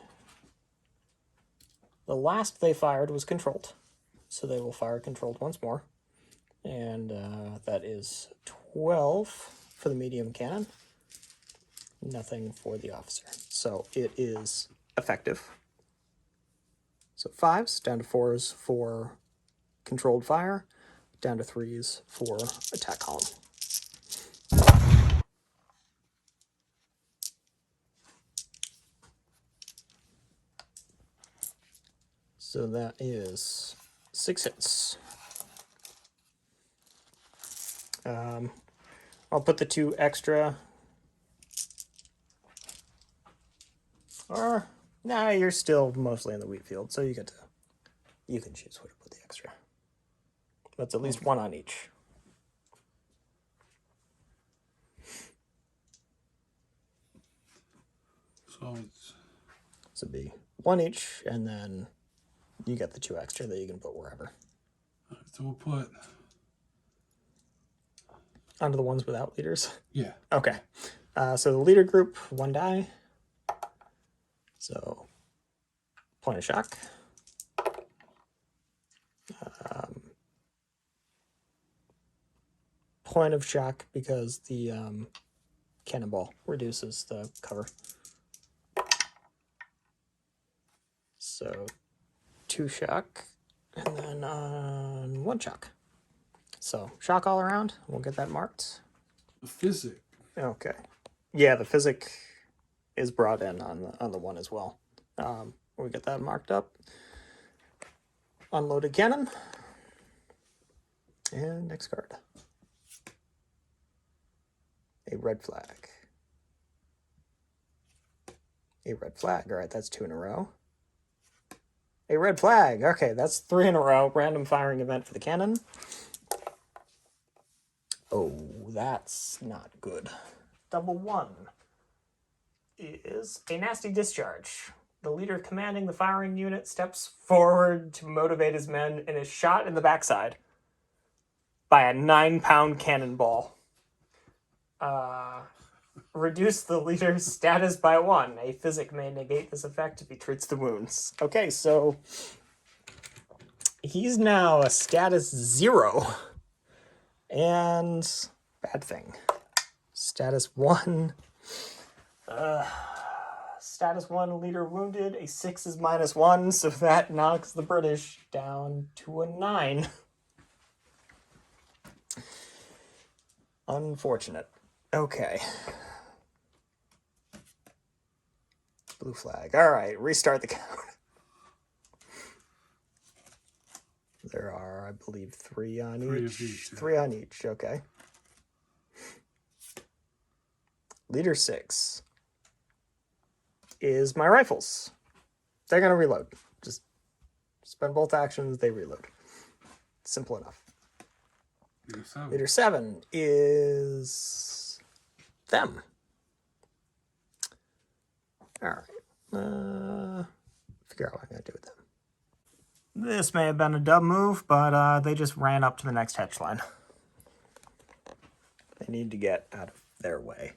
The last they fired was controlled. So they will fire controlled once more. And that is 12 for the medium cannon. Nothing for the officer. So it is effective. So 5s, down to 4s for controlled fire, down to 3s for attack column. So that is 6 hits. I'll put the 2 extra. Or, nah, you're still mostly in the wheat field, so you can choose where to put the extra. That's at least 1 on each. So it's... So it'd be 1 each, and then you get the 2 extra that you can put wherever. So we'll put... Onto the ones without leaders? Yeah. Okay. So the leader group, 1 die. So, point of shock. Point of shock because the cannonball reduces the cover. So 2 shock, and then 1 shock. So shock all around. We'll get that marked. The physic. Okay. Yeah, the physic is brought in on the 1 as well. We'll get that marked up. Unloaded cannon. And next card. A red flag. A red flag. All right, that's 2 in a row. A red flag. Okay, that's 3 in a row. Random firing event for the cannon. Oh, that's not good. Double 1 is a nasty discharge. The leader commanding the firing unit steps forward to motivate his men and is shot in the backside by a 9-pound cannonball. Reduce the leader's status by 1. A physic may negate this effect if he treats the wounds. Okay, so he's now a status 0. And bad thing. Status 1. Status 1, leader wounded. A 6 is -1, so that knocks the British down to a 9. Unfortunate. Okay. Blue flag. All right, restart the count. There are, I believe, 3 on each. 3 on each, okay. Leader 6 is my rifles. They're going to reload. Just spend both actions, they reload. Simple enough. Leader 7 is them. All right. Figure out what I'm going to do with them. This may have been a dumb move, but they just ran up to the next hedge line. They need to get out of their way.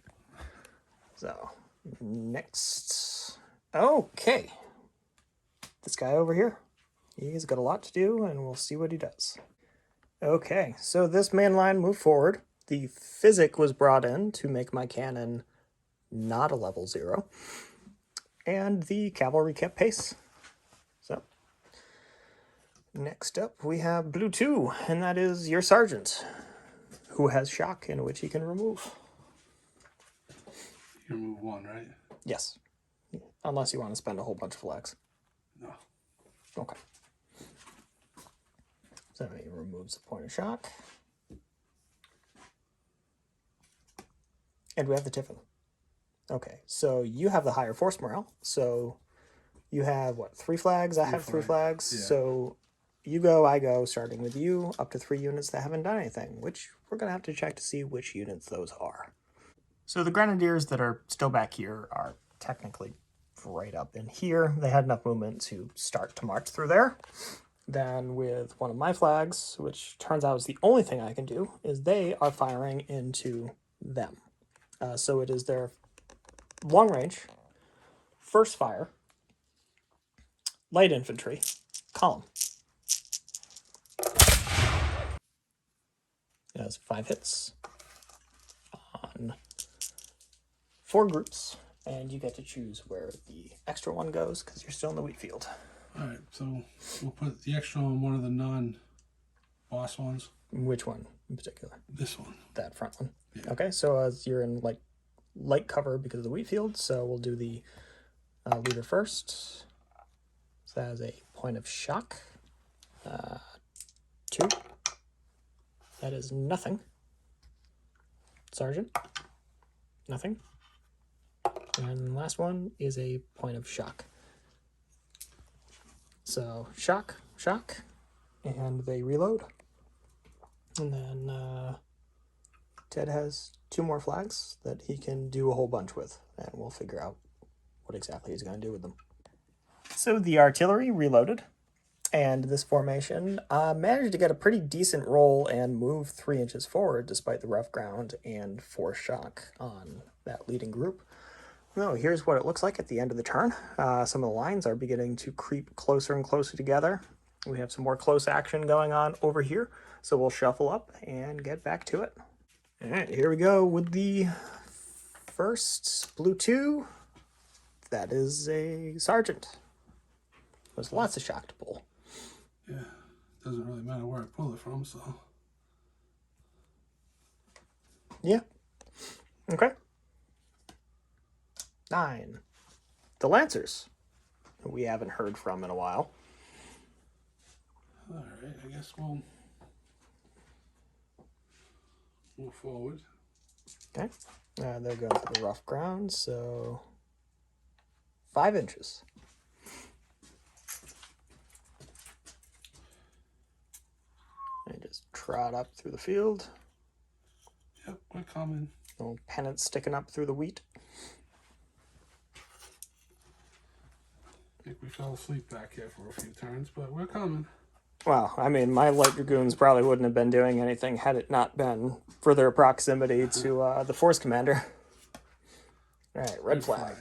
So, next. Okay. This guy over here. He's got a lot to do, and we'll see what he does. Okay, so this main line moved forward. The physic was brought in to make my cannon not a level 0. And the cavalry kept pace. So, next up we have blue 2, and that is your sergeant, who has shock in which he can remove. You remove 1, right? Yes. Unless you want to spend a whole bunch of flags. No. Okay. So he removes the point of shock. And we have the Tiffin. Okay, so you have the higher force morale. So you have, what, 3 flags? I have 3 flags. Yeah. So you go, I go, starting with you, up to 3 units that haven't done anything, which we're going to have to check to see which units those are. So the grenadiers that are still back here are technically right up in here. They had enough movement to start to march through there. Then with one of my flags, which turns out is the only thing I can do, is they are firing into them. So it is their long range, first fire, light infantry, column. It has 5 hits on 4 groups, and you get to choose where the extra one goes because you're still in the wheat field. All right, so we'll put the extra on one of the non-boss ones. Which one in particular? This one. That front one. Yeah. Okay, so you're in like light cover because of the wheat field, so we'll do the leader first. So that is a point of shock. 2. That is nothing. Sergeant. Nothing. And last one is a point of shock. So shock, and they reload. And then Ted has 2 more flags that he can do a whole bunch with, and we'll figure out what exactly he's going to do with them. So the artillery reloaded, and this formation managed to get a pretty decent roll and move 3 inches forward despite the rough ground and force shock on that leading group. No, here's what it looks like at the end of the turn. Some of the lines are beginning to creep closer and closer together. We have some more close action going on over here, so we'll shuffle up and get back to it. All right, here we go with the first blue 2. That is a sergeant. There's lots of shock to pull. Yeah, doesn't really matter where I pull it from, so. Yeah. Okay. 9. The Lancers, who we haven't heard from in a while. All right, I guess we'll move forward. Okay. They're going for the rough ground, so 5 inches. And just trot up through the field. Yep, we're coming. Little pennant sticking up through the wheat. I think we fell asleep back here for a few turns, but we're coming. Well, I mean, my light dragoons probably wouldn't have been doing anything had it not been for their proximity to the force commander. All right, red flag.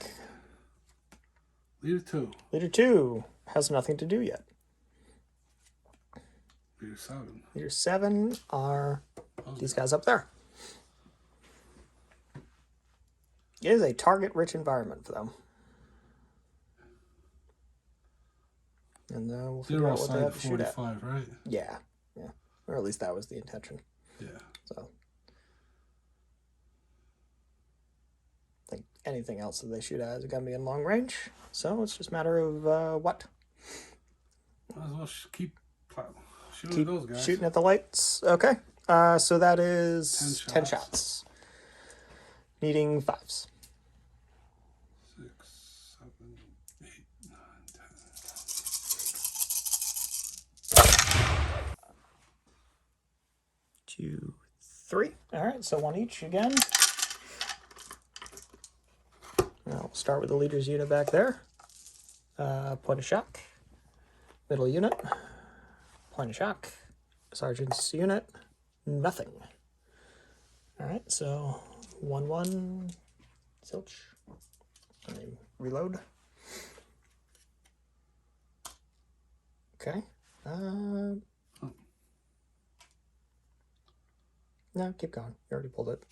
Leader 2. Leader 2 has nothing to do yet. Leader 7. Leader 7 are these guys up there. It is a target-rich environment for them. And we'll figure out what they have to shoot at. 45, right? Yeah. Or at least that was the intention. Yeah. So I think anything else that they shoot at is going to be in long range. So it's just a matter of what. Might as well keep shooting those guys. Shooting at the lights. Okay. So that is 10 shots. Needing 5s. 6, 7, 8, 9, 10. 2, 3. All right, so 1 each again. Now we'll start with the leader's unit back there. Point of shock. Middle unit. Point of shock. Sergeant's unit. Nothing. All right, so 1-1. Zilch. And they reload. Okay. No, keep going. You already pulled it.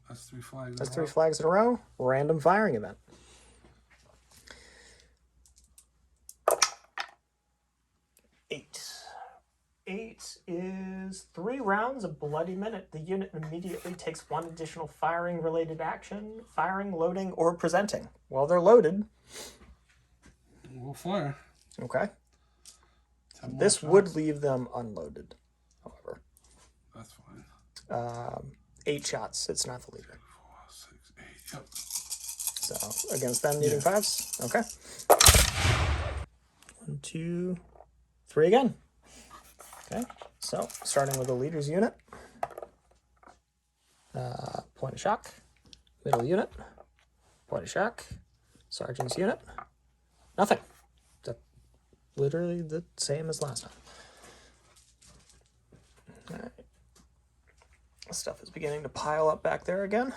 That's 3 flags. That's 3 flags in a row. Random firing event. 8. 8 is 3 rounds of bloody minute. The unit immediately takes 1 additional firing related action, firing, loading, or presenting. While they're loaded. We'll fire. Okay. This would leave them unloaded, however. That's fine. 8 shots. It's not the leader. 4, 6, 8. Yep. So against them needing 5s. Okay. 1, 2, 3 again. Okay. So starting with the leader's unit. Point of shock. Middle unit. Point of shock. Sergeant's unit. Nothing. literally the same as last time. All right. Stuff is beginning to pile up back there again.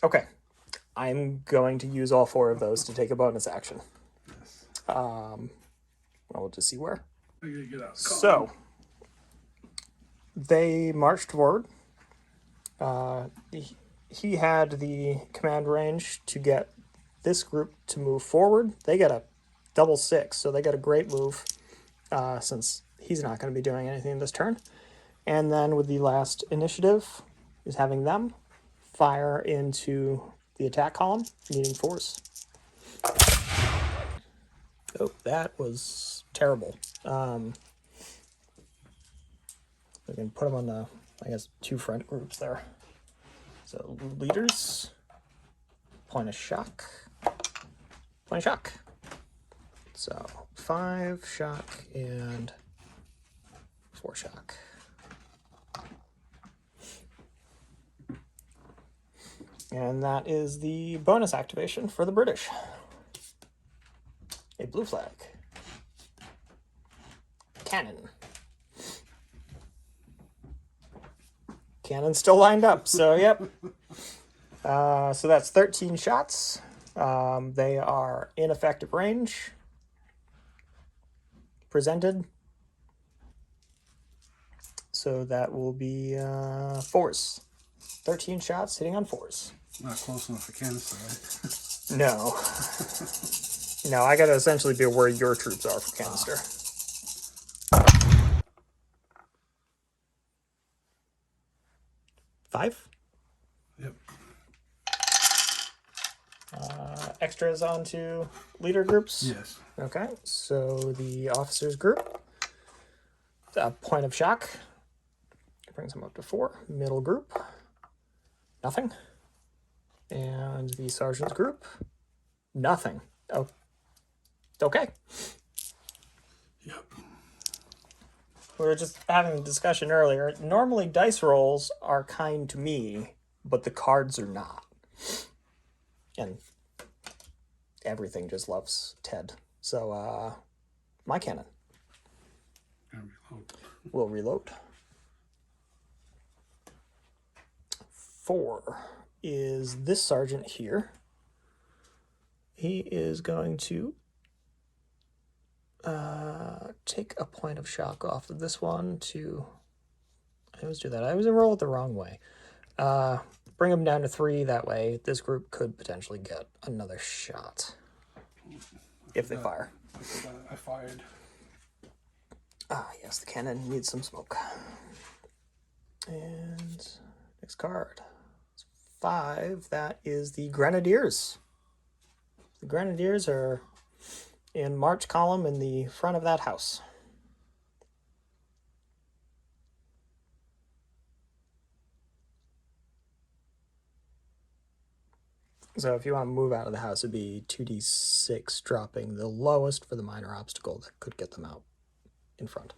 Okay. I'm going to use all 4 of those to take a bonus action. Yes. We'll just see where. I gotta get out. So, they marched forward. He had the command range to get this group to move forward. They get a double 6, so they get a great move since he's not going to be doing anything this turn. And then with the last initiative is having them fire into the attack column, needing force. Oh, that was terrible. We can put them on the, I guess, 2 front groups there. So leaders, point of shock, point of shock. So 5 shock and 4 shock. And that is the bonus activation for the British. A blue flag. Cannon. Cannon's still lined up, so yep. So that's 13 shots. They are in effective range. Presented. So that will be 4s. 13 shots hitting on 4s. Not close enough for canister, right? No. No, I gotta essentially be where your troops are for canister. 5. Yep. Extras onto leader groups? Yes. Okay, so the officers group, point of shock, brings them up to 4. Middle group, nothing. And the sergeant's group, nothing. Oh, okay. Yep. We were just having a discussion earlier. Normally dice rolls are kind to me, but the cards are not. And everything just loves Ted. So, my cannon. Gotta reload. We'll reload. 4 is this sergeant here. He is going to take a point of shock off of this one to... I always do that. I always roll it the wrong way. Bring him down to 3. That way this group could potentially get another shot. If they fire. I fired. Ah, yes, the cannon needs some smoke. And next card. It's 5. That is the Grenadiers. The Grenadiers are in march column in the front of that house. So if you want to move out of the house, it'd be 2d6 dropping the lowest for the minor obstacle that could get them out in front.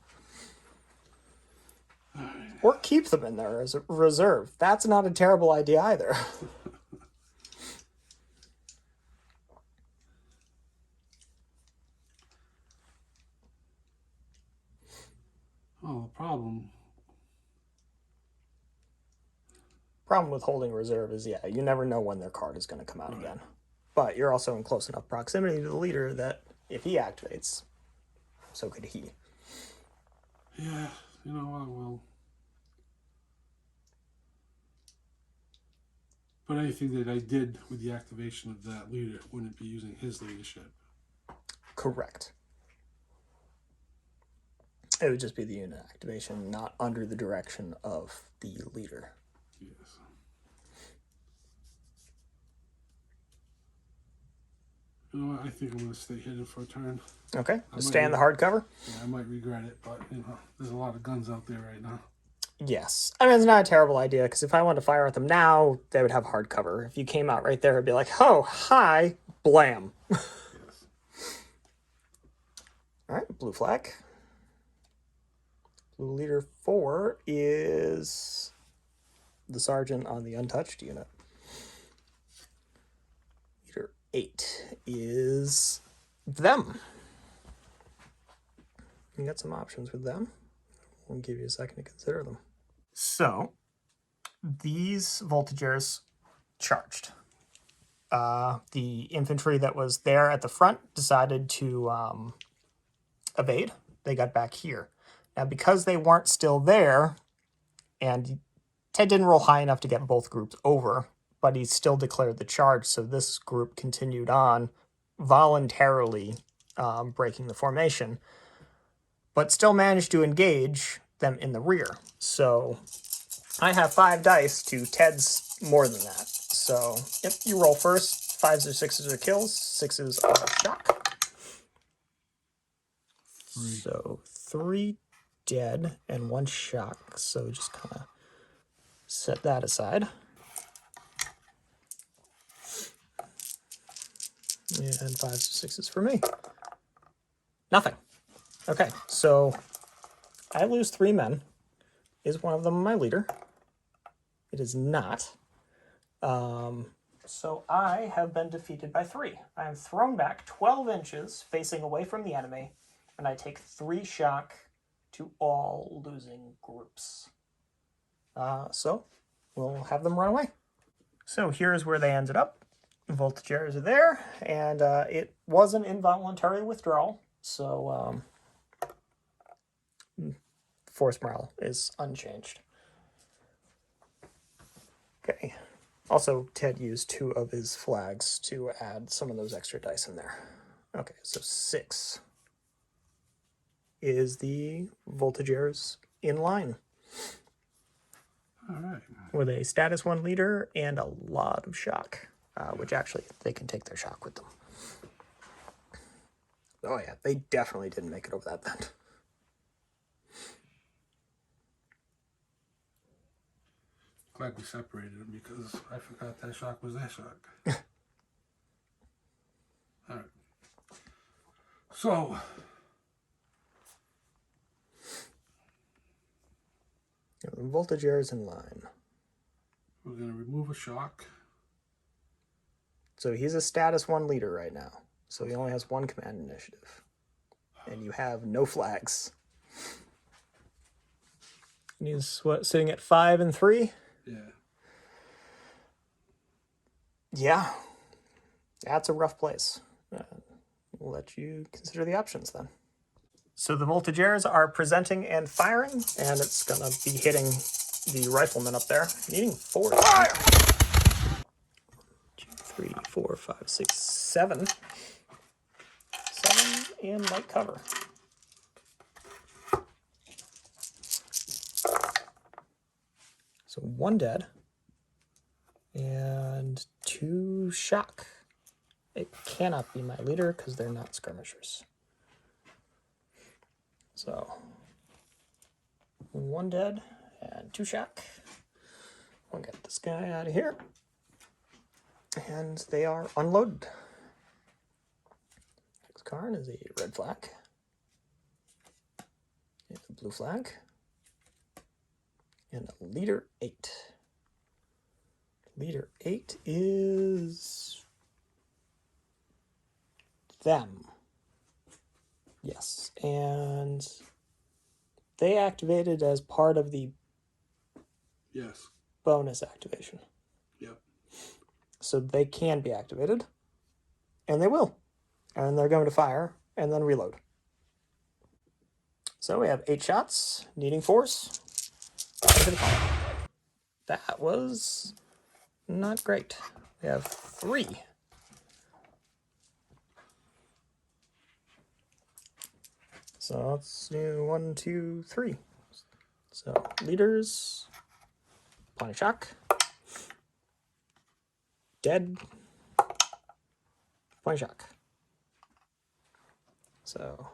Or keep them in there as a reserve. That's not a terrible idea either. Oh, the problem. Problem with holding reserve is, yeah, you never know when their card is going to come out again. But you're also in close enough proximity to the leader that if he activates, so could he. Yeah, you know what, well. But anything that I did with the activation of that leader wouldn't be using his leadership. Correct. It would just be the unit activation, not under the direction of the leader. Yes. You know what, I think I'm going to stay hidden for a turn. Okay, stay in the hard cover? Yeah, I might regret it, but, you know, there's a lot of guns out there right now. Yes. I mean, it's not a terrible idea, because if I wanted to fire at them now, they would have hard cover. If you came out right there, it'd be like, oh, hi, blam. Yes. All right, blue flag. Blue leader 4 is the sergeant on the untouched unit. 8 is them. You got some options with them. We'll give you a second to consider them. So, these voltigeurs charged. The infantry that was there at the front decided to evade. They got back here. Now, because they weren't still there, and Ted didn't roll high enough to get both groups over, but he still declared the charge, so this group continued on, voluntarily breaking the formation, but still managed to engage them in the rear. So I have 5 dice to Ted's more than that. So, yep, you roll first. 5s or 6s are kills, 6s are shock. 3. So 3 dead and 1 shock. So just kind of set that aside. And 5s or 6s for me. Nothing. Okay, so I lose 3 men. Is one of them my leader? It is not. So I have been defeated by 3. I am thrown back 12 inches, facing away from the enemy, and I take 3 shock to all losing groups. So we'll have them run away. So here's where they ended up. Voltigeurs are there, and it was an involuntary withdrawal, so force morale is unchanged. Okay. Also, Ted used 2 of his flags to add some of those extra dice in there. Okay, so 6 is the voltigeurs in line. All right. With a status 1 leader and a lot of shock, which actually they can take their shock with them. Oh yeah, they definitely didn't make it over that bend. Glad we separated them because I forgot that shock was their shock. All right. So, The voltigeurs in line. we're going to remove a shock. So he's a status 1 leader right now. So he only has 1 command initiative. And you have no flags. And he's what, sitting at 5 and 3? Yeah. Yeah. That's a rough place. We'll let you consider the options then. So the voltigeurs are presenting and firing, and it's going to be hitting the rifleman up there. Needing 4 to fire. 2, 3, 4, 5, 6, 7. 7 in light cover. So 1 dead. And 2 shock. It cannot be my leader because they're not skirmishers. So 1 dead and 2 shock. We'll get this guy out of here. And they are unloaded. Next card is a red flag. And a blue flag. And a leader 8. Leader 8 is them. Yes, and they activated as part of the Yes. bonus activation. Yep. So they can be activated, and they will. And they're going to fire and then reload. So we have 8 shots, needing force. That was not great. We have 3. So let's do 1, 2, 3. So leaders, Pawnee shock, dead, Pawnee shock. So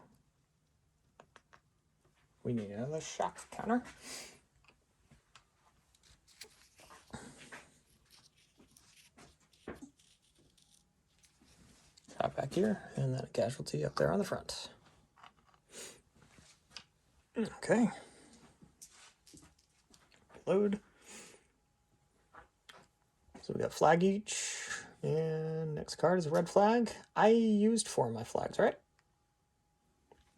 we need another shock counter. Shot back here, and then a casualty up there on the front. Okay. Load. So we got flag each. And next card is a red flag. I used 4 of my flags, right?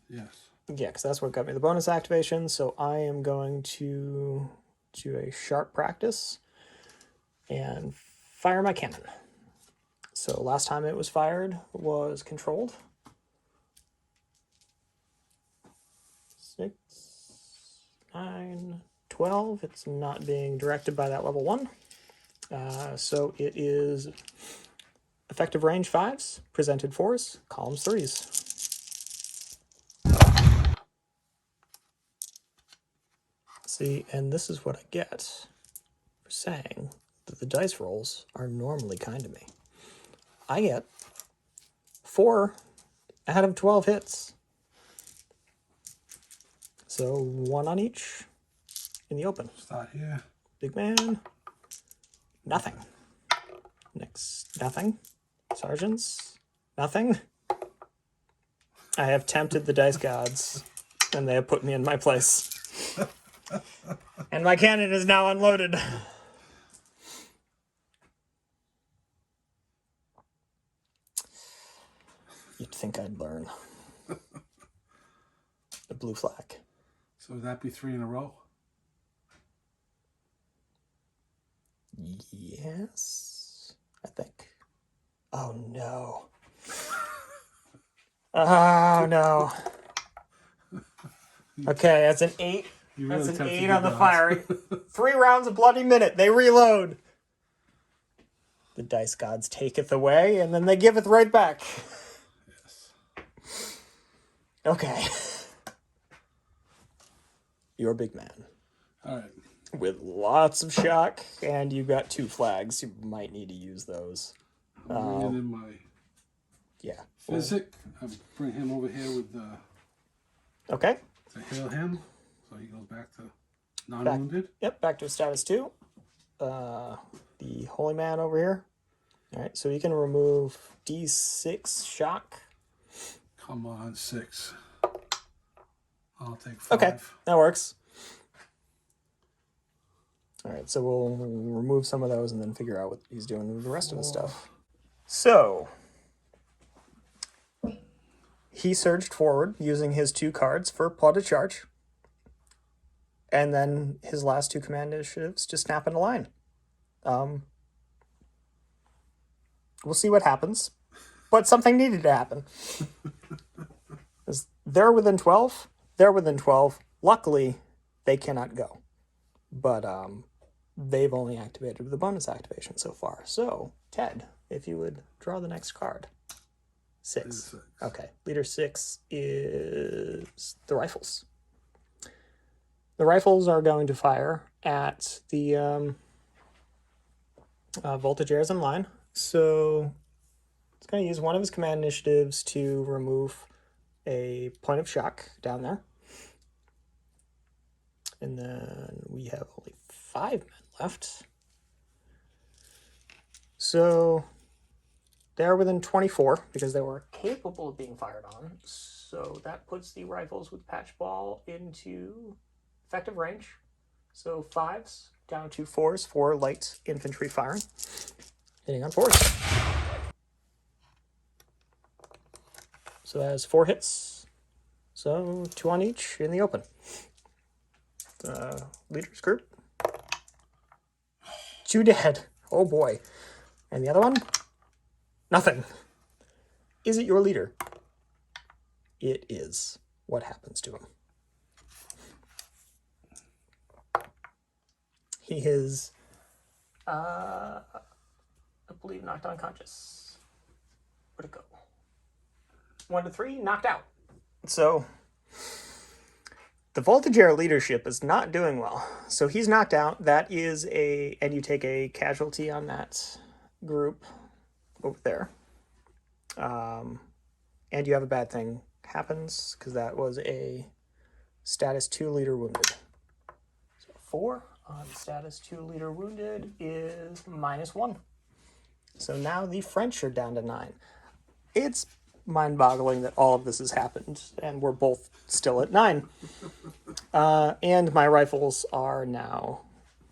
Yes. Yeah, because that's what got me the bonus activation. So I am going to do a sharp practice and fire my cannon. So last time it was fired was controlled. 6, 9, 12. It's not being directed by that level 1. So it is effective range 5s, presented 4s, columns 3s. See, and this is what I get for saying that the dice rolls are normally kind to me. I get 4 out of 12 hits. So 1 on each in the open. Start here. Big man. Nothing. Next, nothing. Sergeants. Nothing. I have tempted the dice gods, and they have put me in my place. And my cannon is now unloaded. You'd think I'd learn. The blue flag. So would that be 3 in a row? Yes, I think. Oh no. Oh no. Okay, that's an 8. You That's really an tempted 8 the on the gods. fire. 3 rounds a bloody minute. They reload. The dice gods taketh away, and then they giveth right back. Yes. Okay. You're a big man. All right. With lots of shock, and you've got 2 flags. You might need to use those. I'm bringing in my Yeah. physic. I'll bring him over here with the Okay. to heal him. So he goes back to non-wounded. Yep, back to a status 2. The holy man over here. All right, so you can remove D6 shock. Come on, 6. I'll take 5. Okay, that works. All right, so we'll remove some of those and then figure out what he's doing with the rest of his stuff. So, he surged forward using his 2 cards for Paw to Charge. And then his last 2 command initiatives to snap in a line. We'll see what happens. But something needed to happen. They're within 12. They're within 12. Luckily, they cannot go. But they've only activated the bonus activation so far. So, Ted, if you would draw the next card. 6. Okay. Leader 6 is the rifles. The rifles are going to fire at the voltigeurs in line. So it's going to use one of his command initiatives to remove a point of shock down there. And then we have only 5 men left. So they're within 24 because they were capable of being fired on. So that puts the rifles with patch ball into effective range. So 5s down to 4s for light infantry firing. Hitting on 4s. So that has 4 hits. So 2 on each in the open. Leader's group. 2 dead. Oh boy. And the other one? Nothing. Is it your leader? It is. What happens to him? He is, I believe, knocked unconscious. Where'd it go? 1 to 3, knocked out. So, the Voltigeur leadership is not doing well. So he's knocked out. That is and you take a casualty on that group over there. And you have a bad thing happens, because that was a status 2 leader wounded. So 4 on status 2 leader wounded is -1. So now the French are down to 9. It's mind-boggling that all of this has happened, and we're both still at 9. And my rifles are now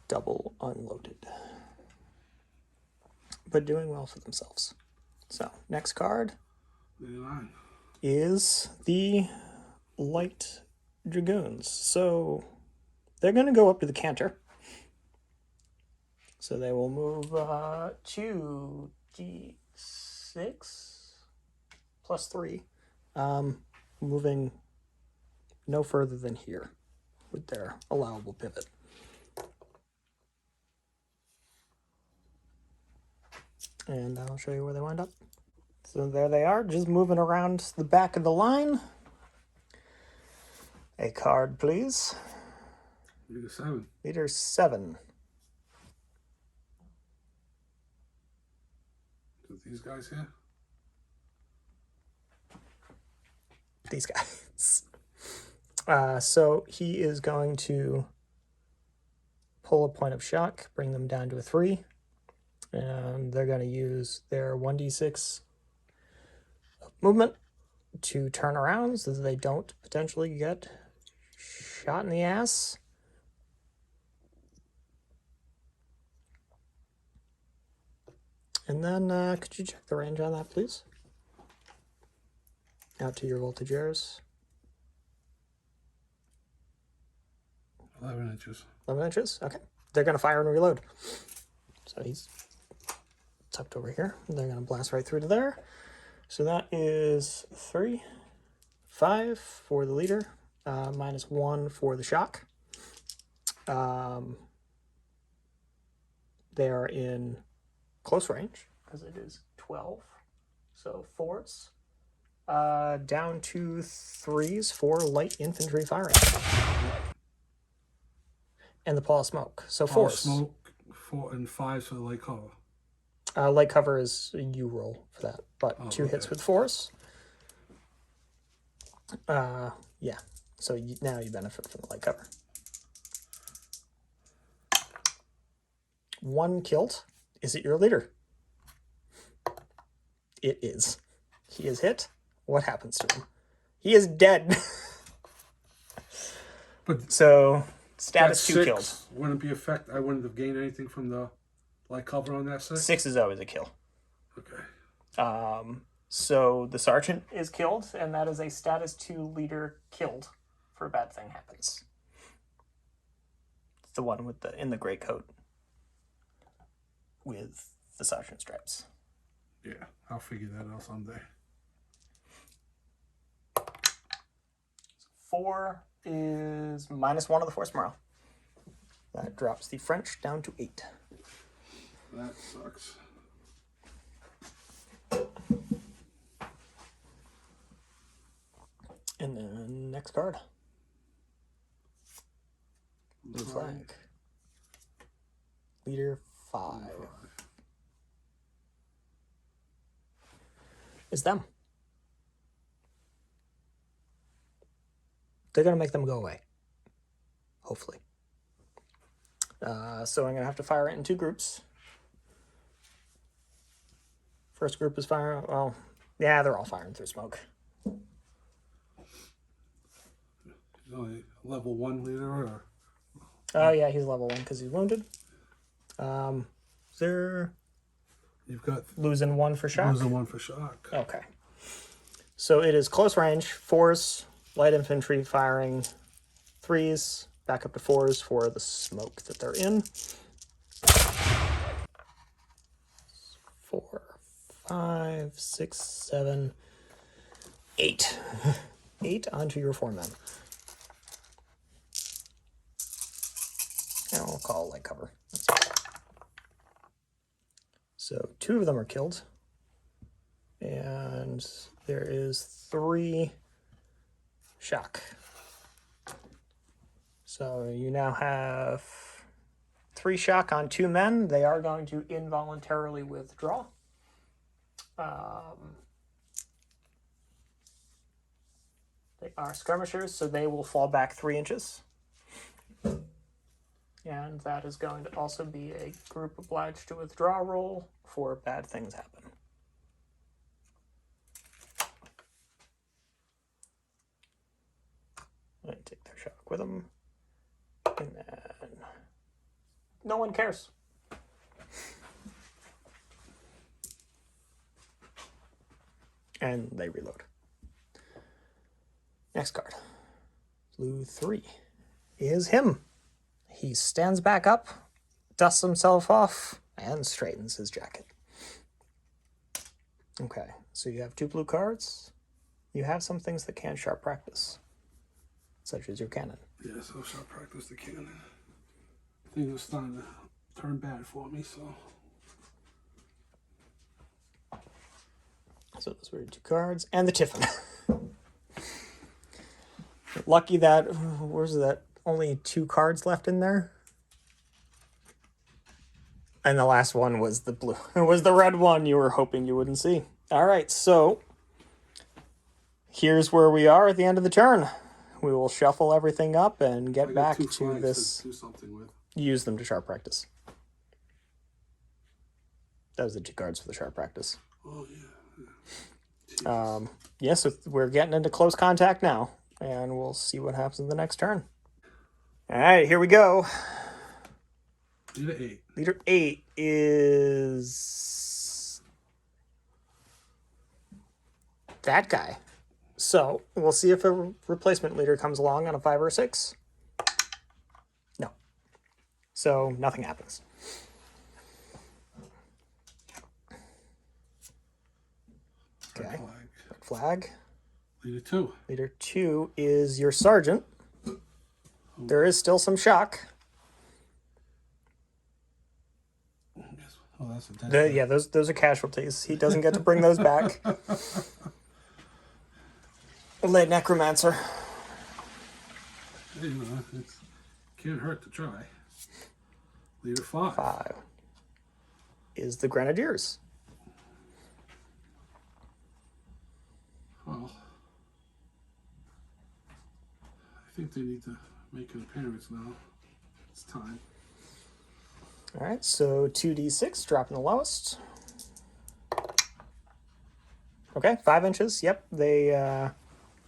double unloaded. but doing well for themselves. So, next card 89. is the Light Dragoons. So, they're going to go up to the canter. So they will move 2d6 plus 3, moving no further than here with their allowable pivot. And I'll show you where they wind up. So there they are, just moving around the back of the line. A card, please. Leader 7. Leader 7. These guys here? These guys. So he is going to pull a point of shock, bring them down to a 3. And they're going to use their 1d6 movement to turn around so that they don't potentially get shot in the ass. And then could you check the range on that, please? Out to your voltage arrows. 11 inches. 11 inches? Okay. They're going to fire and reload. So he's tucked over here. They're going to blast right through to there. So that is 3, 5 for the leader, minus 1 for the shock. They are in close range because it is 12. So 4s. Down to 3s for light infantry firing. And the pall of smoke. So 4s. Smoke, 4 and 5 for the light cover. Light cover is you roll for that, but 2 hits with 4s. Yeah, so now you benefit from the light cover. 1 killed. Is it your leader? It is. He is hit. What happens to him? He is dead. But so status 2 6 killed. Wouldn't be I wouldn't have gained anything from the light cover on that 6? 6 is always a kill. Okay. So the sergeant is killed, and that is a status 2 leader killed for a bad thing happens. It's the one with in the gray coat with the sergeant stripes. Yeah, I'll figure that out someday. 4 is minus 1 of the force morale. That drops the French down to 8. That sucks. And then next card. Blue flag. Leader 5. Is them. They're going to make them go away. Hopefully. So I'm going to have to fire it in 2 groups. First group is firing. Well, yeah, they're all firing through smoke. He's only level 1 leader, or? Oh, yeah, he's level 1 because he's wounded. They're You've got losing 1 for shock. losing 1 for shock. Okay. So it is close range, 4s, light infantry firing, 3s, back up to 4s for the smoke that they're in. 4, 5, 6, 7, 8. 8 onto your 4 men. And we'll call it light cover. So 2 of them are killed. And there is 3 shock. So you now have 3 shock on 2 men. They are going to involuntarily withdraw. They are skirmishers, so they will fall back 3 inches. And that is going to also be a group obliged to withdraw roll for bad things happen. I take their shock with them. And then no one cares. And they reload. Next card. Blue 3 is him. He stands back up, dusts himself off, and straightens his jacket. Okay, so you have 2 blue cards. You have some things that can sharp practice, such as your cannon. Yeah, so shall practice the cannon. Things are starting to turn bad for me, so. So those were 2 cards, and the Tiffin. Lucky that, where's that, only 2 cards left in there? And the last one was the blue. It was the red one you were hoping you wouldn't see. All right, so here's where we are at the end of the turn. We will shuffle everything up and get back to this. To do something with. Use them to sharp practice. That was the 2 cards for the sharp practice. Oh, yeah. Yeah, so we're getting into close contact now, and we'll see what happens in the next turn. All right, here we go. Leader 8. Leader 8 is that guy. So we'll see if a replacement leader comes along on a 5 or a 6. No. So nothing happens. Okay. Red flag. Red flag. Leader 2. Leader 2 is your sergeant. There is still some shock. Oh, that's a dead. Yeah, those are casualties. He doesn't get to bring those back. Late necromancer. You know, it can't hurt to try. Leader 5. 5 is the grenadiers. Well, I think they need to make an appearance now. It's time. All right, so 2d6, dropping the lowest. Okay, 5 inches. Yep, they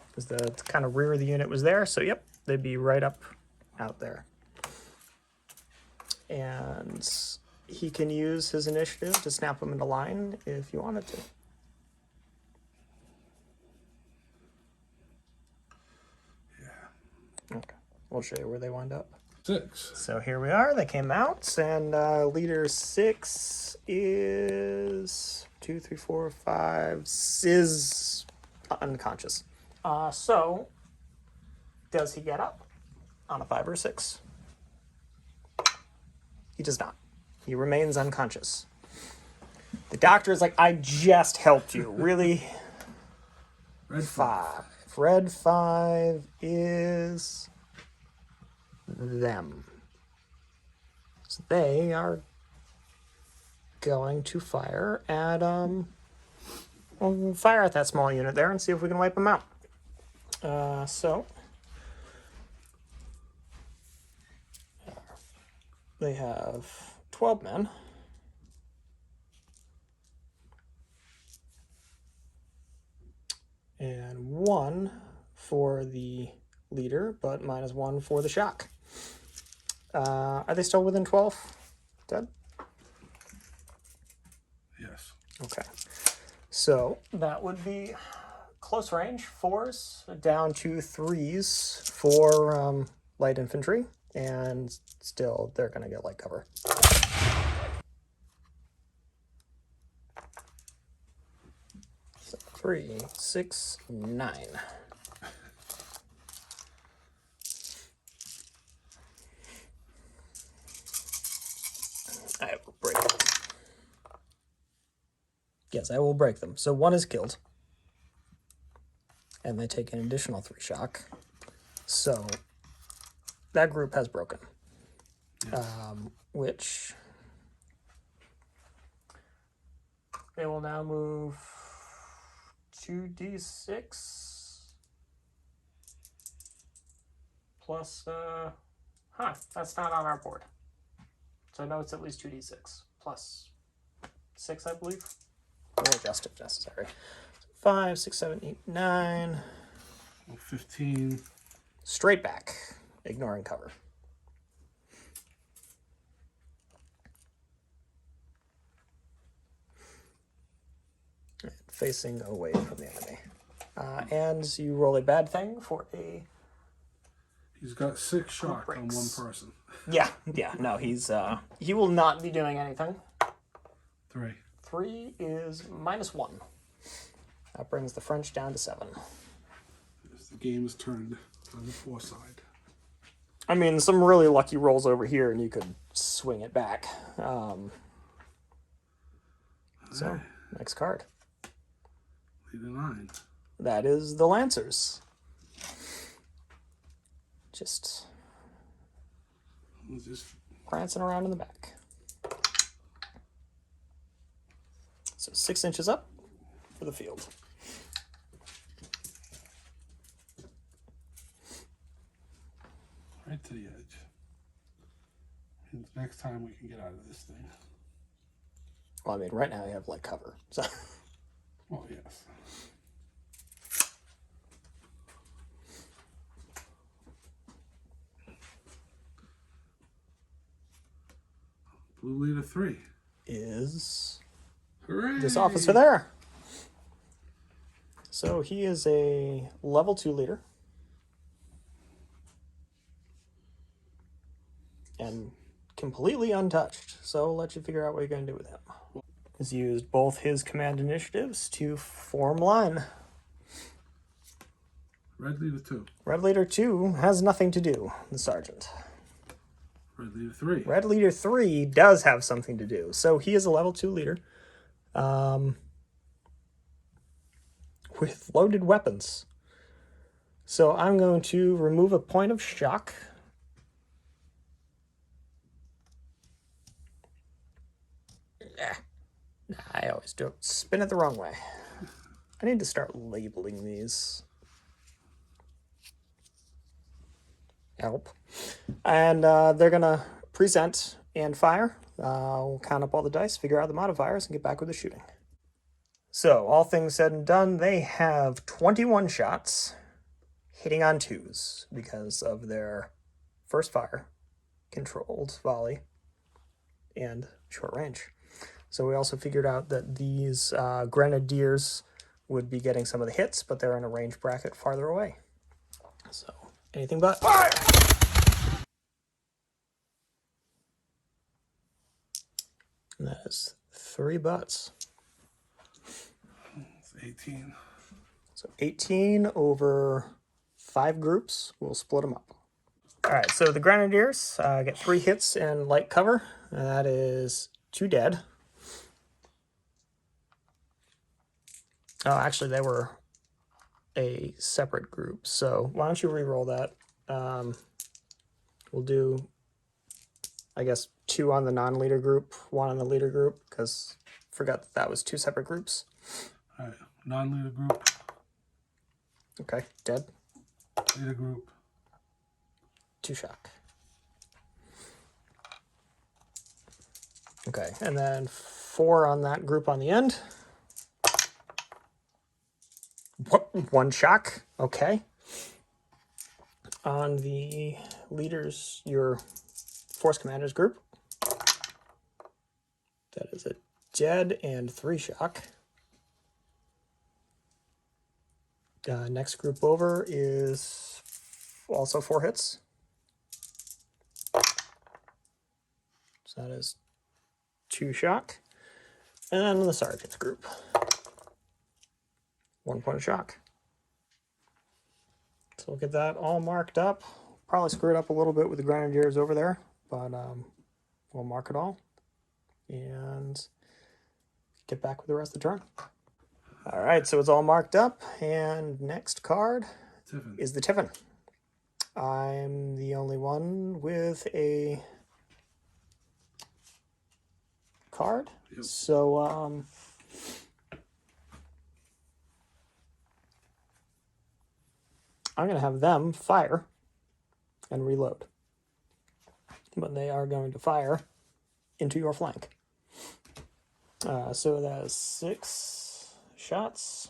because the kind of rear of the unit was there, so yep, they'd be right up out there. And he can use his initiative to snap them into line if you wanted to. Yeah. Okay, we'll show you where they wind up. 6. So here we are. They came out, and leader 6 is 2, 3, 4, 5 is unconscious. So does he get up on a 5 or 6? He does not. He remains unconscious. The doctor is like, I just helped you. Really? Red 5. Red 5 is them. So they are going to fire at we'll fire at that small unit there and see if we can wipe them out. So they have 12 men. And 1 for the leader, but -1 for the shock. Are they still within 12? Dead? Yes. Okay. So that would be close range 4s down to 3s for light infantry, and still they're going to get light cover. So 3, 6, 9. I will break them. Yes, I will break them. So 1 is killed. And they take an additional 3 shock. So that group has broken. Yes. Which they will now move 2d6 plus, that's not on our board. So I know it's at least 2d6 plus 6, I believe. We'll adjust if necessary. 5, 6, 7, 8, 9. 15. Straight back, ignoring cover. facing away from the enemy. And you roll a bad thing for a... He's got 6 shock on one breaks. person. Yeah, no, he will not be doing anything. 3. 3 is -1. That brings the French down to 7. As the game is turned on the 4 side. I mean, some really lucky rolls over here, and you could swing it back. So, next card. Leader 9. That is the Lancers. Just prancing around in the back. So 6 inches up for the field. Right to the edge. And next time we can get out of this thing. Well, I mean, right now you have like cover. So Oh, yes. Blue leader 3. is Hooray! this officer there. So he is a level 2 leader. And completely untouched. So I'll let you figure out what you're going to do with him. He's used both his command initiatives to form line. Red leader 2. Red leader 2 has nothing to do, the sergeant. Red leader 3. Red leader 3 does have something to do. So he is a level 2 leader. With loaded weapons. So I'm going to remove a point of shock. I always do it. Spin it the wrong way. I need to start labeling these. Help. And they're going to present and fire. We'll count up all the dice, figure out the modifiers, and get back with the shooting. So, all things said and done, they have 21 shots hitting on 2s because of their first fire, controlled volley, and short range. So we also figured out that these grenadiers would be getting some of the hits, but they're in a range bracket farther away. So, anything but. Fire! And that is 3 butts. It's 18. So 18 over 5 groups. We'll split them up. All right, so the Grenadiers get 3 hits in light cover. And that is 2 dead. Oh, actually, they were a separate group. So why don't you re-roll that? We'll do, I guess, 2 on the non-leader group, 1 on the leader group, because I forgot that was 2 separate groups. All right, non-leader group. Okay, dead. Leader group. 2 shock. Okay, and then 4 on that group on the end. 1 shock. Okay. On the leaders, your force commanders group. That is a dead and 3 shock. Next group over is also 4 hits. So that is 2 shock. And then the sergeant's group. 1 point of shock. So we'll get that all marked up. Probably screw it up a little bit with the Grenadiers over there, but we'll mark it all and get back with the rest of the turn. All right, so it's all marked up, and next card Tiffin. is the Tiffin. I'm the only one with a card, Yep. so I'm going to have them fire and reload. But they are going to fire into your flank. So that is 6 shots.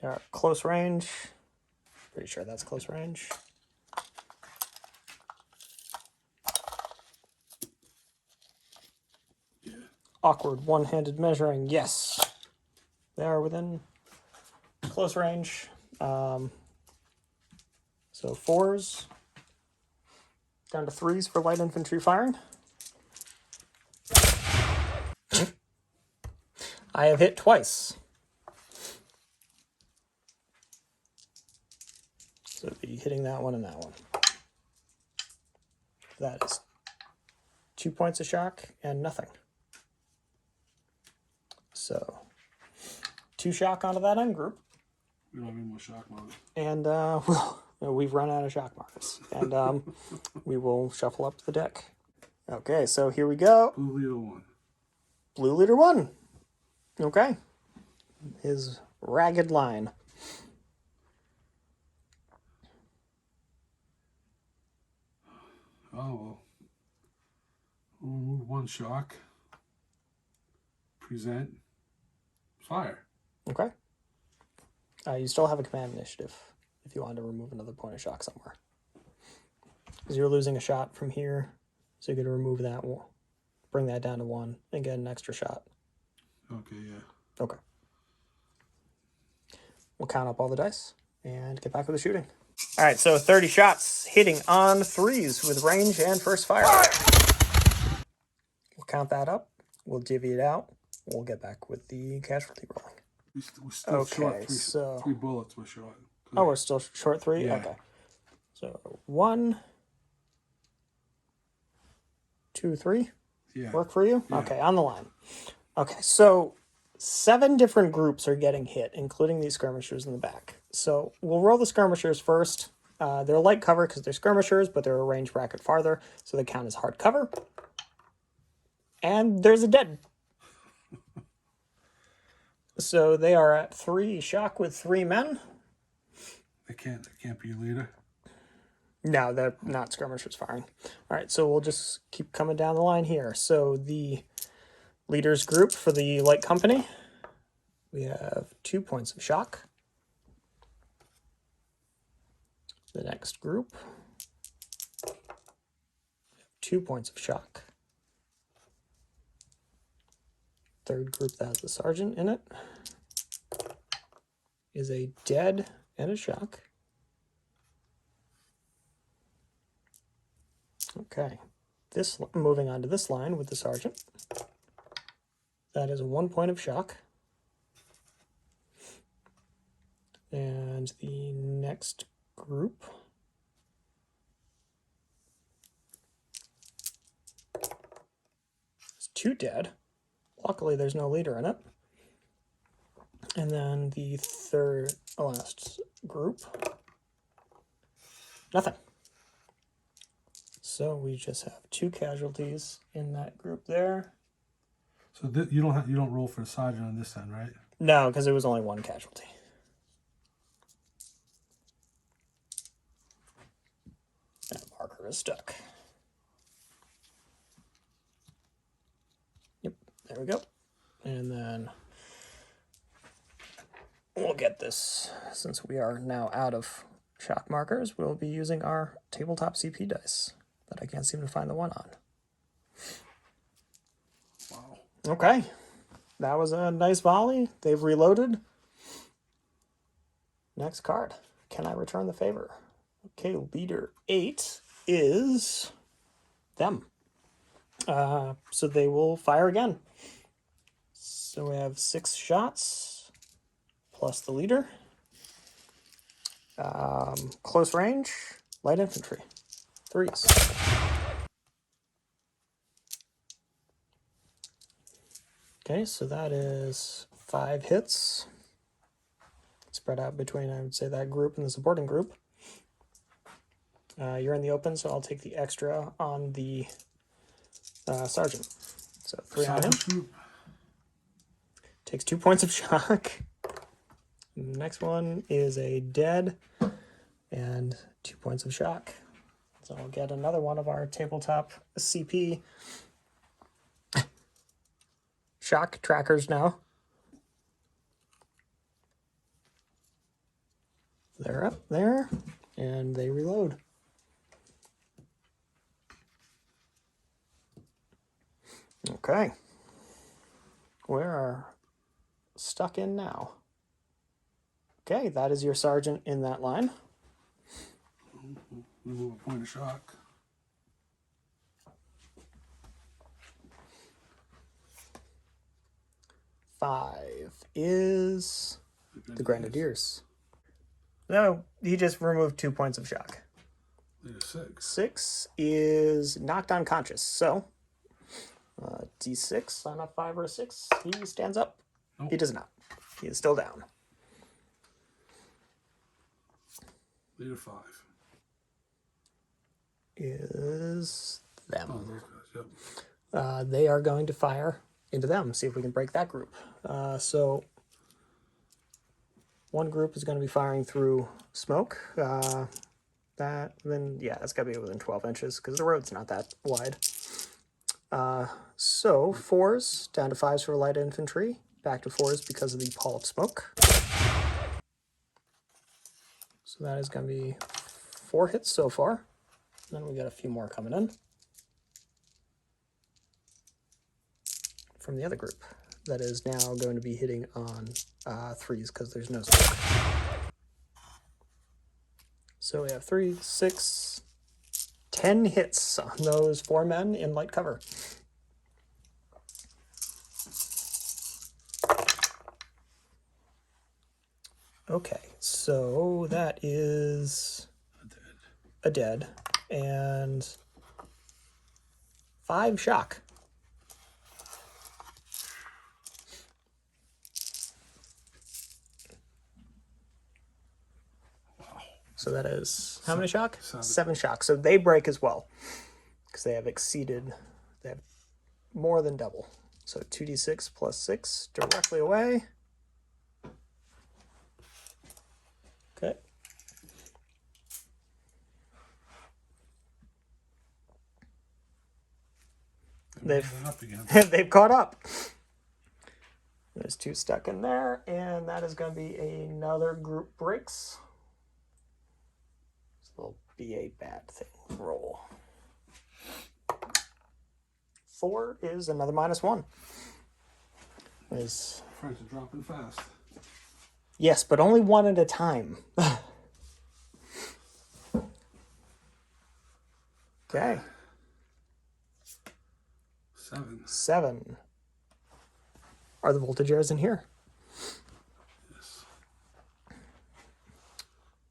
They are close range. Pretty sure that's close range. Yeah. awkward one-handed measuring. Yes, they are within close range. So 4s down to 3s for light infantry firing. I have hit twice. So be hitting that one and that one. That is 2 points of shock and nothing. So 2 shock onto that end group. We don't have any more shock marks. And we've run out of shock marks. And we will shuffle up the deck. Okay, so here we go. Blue leader 1. Blue leader 1. Okay. His ragged line. Oh, well. We'll remove 1 shock. Present. Fire. Okay. You still have a command initiative if you wanted to remove another point of shock somewhere. Because you're losing a shot from here, so you're going to remove that one, bring that down to 1, and get an extra shot. Okay, yeah. Okay. We'll count up all the dice and get back to the shooting. All right, so 30 shots hitting on 3s with range and first fire. We'll count that up. We'll divvy it out. We'll get back with the casualty rolling. We're still Okay, short. so 3 bullets we're short. Oh, we're still short 3? Yeah. Okay. So 1, 2, 3. Yeah. Work for you? Yeah. Okay, on the line. Okay, so 7 different groups are getting hit, including these skirmishers in the back. So we'll roll the skirmishers first. They're light cover because they're skirmishers, but they're a range bracket farther, so they count as hard cover. And there's a dead. So they are at 3 shock with 3 men. They can't be a leader. No, they're not skirmishers firing. All right, so we'll just keep coming down the line here. So the leaders group for the light company, we have 2 points of shock. The next group, 2 points of shock. Third group that has the sergeant in it is a dead and a shock. Okay, moving on to this line with the sergeant. That is 1 point of shock. And the next group is 2 dead. Luckily, there's no leader in it. And then the last group, nothing. So we just have 2 casualties in that group there. So you don't roll for a sergeant on this end, right? No, because it was only 1 casualty. That marker is stuck. Yep, there we go. And then we'll get this, since we are now out of shock markers, we'll be using our tabletop CP dice that I can't seem to find the one on. Wow. Okay, that was a nice volley. They've reloaded. Next card. Can I return the favor? Okay, leader 8 is them. So they will fire again. So we have 6 shots plus the leader. Close range, light infantry, 3s. Okay, so that is 5 hits. Spread out between, I would say, that group and the supporting group. You're in the open, so I'll take the extra on the sergeant. So 3 on him. Group. Takes 2 points of shock. The next one is a dead and 2 points of shock. So I'll get another one of our tabletop CP shock trackers now. They're up there, and they reload. Okay. we're stuck in now. Okay, that is your sergeant in that line. Remove a point of shock. Five is the Grenadiers. No, he just removed 2 points of shock. There's 6. 6 is knocked unconscious. So, D6 on a 5 or a 6. He stands up. Nope. He does not. He is still down. Leader 5. Is them. Oh, those guys, yep. They are going to fire into them. See if we can break that group. So one group is going to be firing through smoke. That's got to be within 12 inches because the road's not that wide. So 4s down to 5s for light infantry. Back to 4s because of the pall of smoke. So that is going to be 4 hits so far. Then we got a few more coming in from the other group that is now going to be hitting on 3s because there's no smoke. So we have 3, 6, 10 hits on those 4 men in light cover. Okay, so that is a dead and 5 shock. So that is how many shock? 7 shock. So they break as well because they have more than double. So 2d6 plus 6 directly away. Okay. They've caught up. There's 2 stuck in there, and that is going to be another group breaks. This will be a bad thing. Roll. 4 is another -1. Friends are dropping fast. Yes, but only one at a time. Okay. 7. Are the voltageers in here? Yes.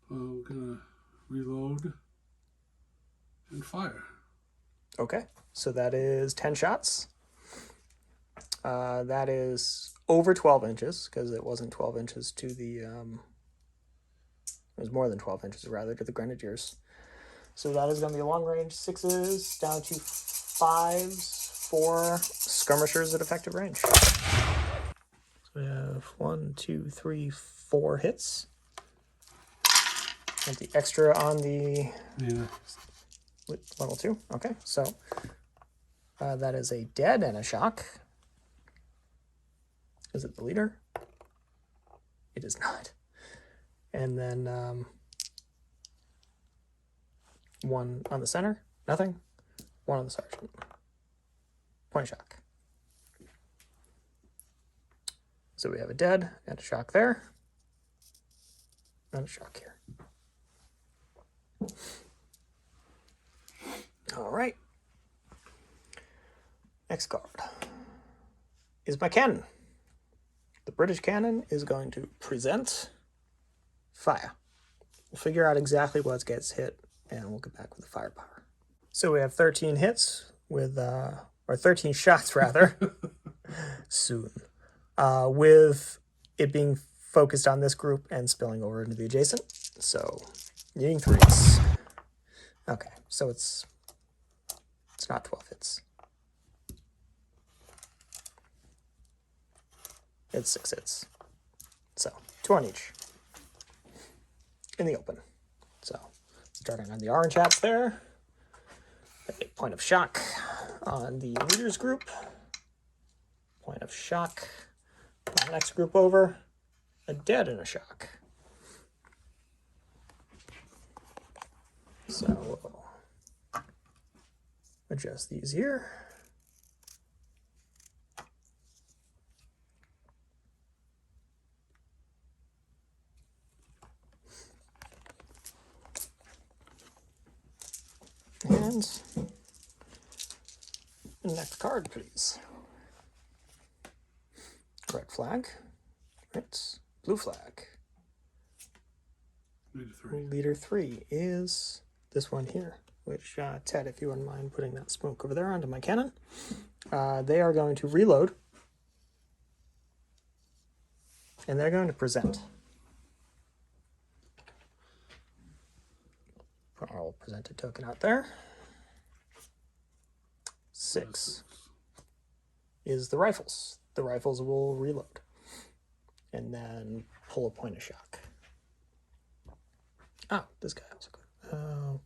We're gonna reload and fire. Okay, so that is 10 shots. That is over 12 inches because it wasn't 12 inches to the. It was more than 12 inches rather to the Grenadiers. So that is going to be a long range 6s down to 5s for skirmishers at effective range. So we have 1, 2, 3, 4 hits. And the extra on the level 2. Okay, so that is a dead and a shock. Is it the leader? It is not. And then 1 on the center. Nothing. 1 on the sergeant. Point shock. So we have a dead and a shock there. And a shock here. All right. Next card is my cannon. The British cannon is going to present fire. We'll figure out exactly what gets hit, and we'll get back with the firepower. So we have 13 hits with, or 13 shots rather, soon, with it being focused on this group and spilling over into the adjacent. So, needing 3s. Okay, so it's not 12 hits. It's 6 hits. So, 2 on each. In the open. So, starting on the orange hats there. A point of shock on the leaders group. Point of shock on the next group over. A dead and a shock. So, we'll adjust these here. Next card, please. Red flag. Right. Blue flag. Leader 3. Leader 3 is this one here, which, Ted, if you wouldn't mind putting that smoke over there onto my cannon. They are going to reload. And they're going to present. Put our old presented token out there. 6 is the rifles. The rifles will reload. And then pull a point of shock. Oh, this guy also good.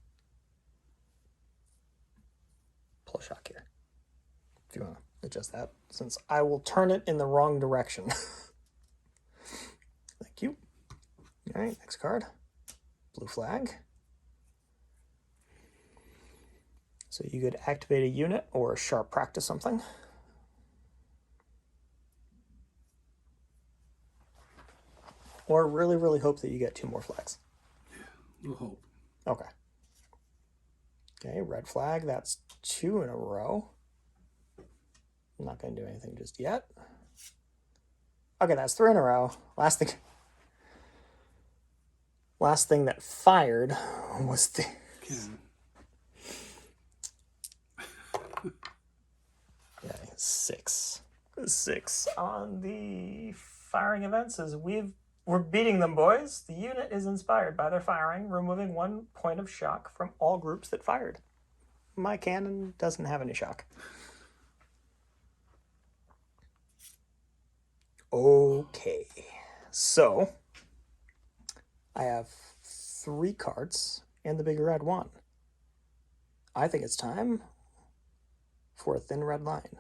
Pull a shock here. If you want to adjust that, since I will turn it in the wrong direction. Thank you. All right, next card. Blue flag. So you could activate a unit or sharp practice something. Or really, really hope that you get 2 more flags. We'll hope. Okay. Okay, red flag. That's 2 in a row. I'm not going to do anything just yet. Okay, that's 3 in a row. Last thing that fired was the Cannon. Okay, 6 on the firing events as we're beating them, boys. The unit is inspired by their firing, removing 1 point of shock from all groups that fired. My cannon doesn't have any shock. Okay, so I have 3 cards and the big red one. I think it's time for a thin red line.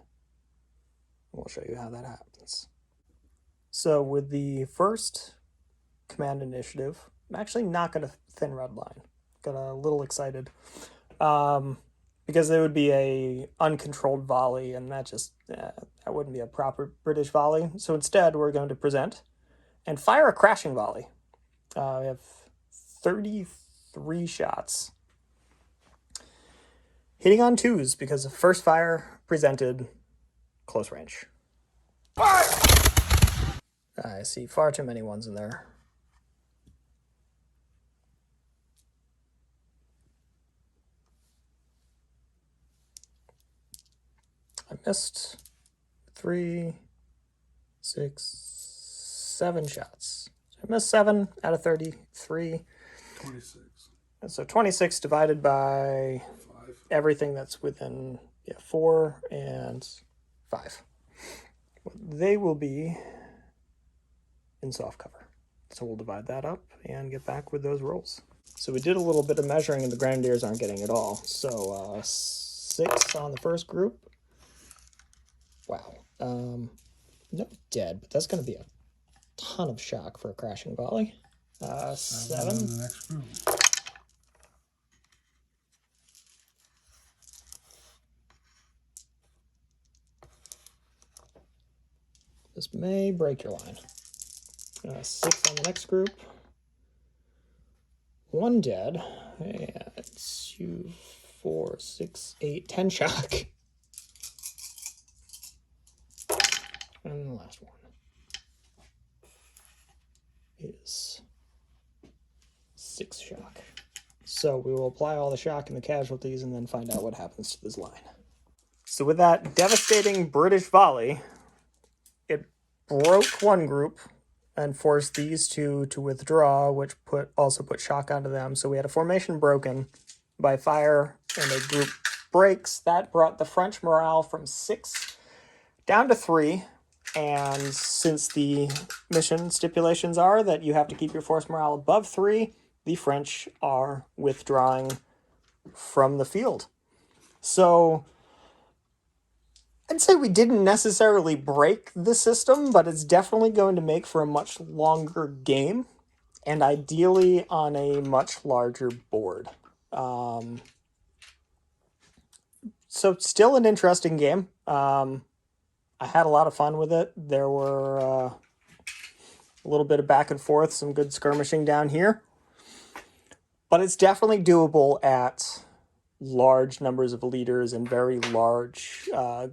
We'll show you how that happens. So with the first command initiative, I'm actually not going to thin red line. Got a little excited because there would be a uncontrolled volley, and that just that wouldn't be a proper British volley. So instead, we're going to present and fire a crashing volley. We have 33 shots. Hitting on 2s because the first fire presented close range. I see far too many 1s in there. I missed 3, 6, 7 shots. So I missed 7 out of 33. 26. And so 26 divided by 5. everything that's within 4 and 5. They will be in soft cover. So we'll divide that up and get back with those rolls. So we did a little bit of measuring and the Grenadiers aren't getting it all. So 6 on the first group. Wow. No dead, but that's going to be a ton of shock for a crashing volley. 7. On the next group. This may break your line. 6 on the next group. 1 dead. And 2, 4, 6, 8, 10 shock. And the last one is 6 shock. So we will apply all the shock and the casualties and then find out what happens to this line. So with that devastating British volley, it broke one group and forced these 2 to withdraw, which also put shock onto them. So we had a formation broken by fire and a group breaks. That brought the French morale from 6 down to 3. And since the mission stipulations are that you have to keep your force morale above 3, the French are withdrawing from the field. So I'd say we didn't necessarily break the system, but it's definitely going to make for a much longer game, and ideally on a much larger board. So still an interesting game. I had a lot of fun with it. There were a little bit of back and forth, some good skirmishing down here. But it's definitely doable at large numbers of leaders and very large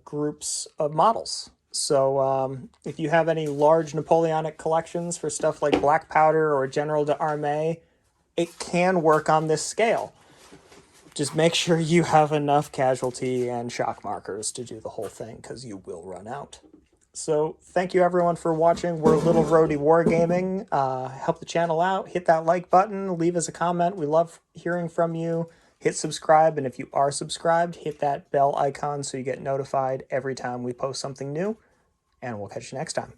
groups of models. So if you have any large Napoleonic collections for stuff like Black Powder or General d'Armée, it can work on this scale. Just make sure you have enough casualty and shock markers to do the whole thing, because you will run out. So thank you everyone for watching. We're Little Roadie Wargaming. Help the channel out. Hit that like button. Leave us a comment. We love hearing from you. Hit subscribe, and if you are subscribed, hit that bell icon so you get notified every time we post something new. And we'll catch you next time.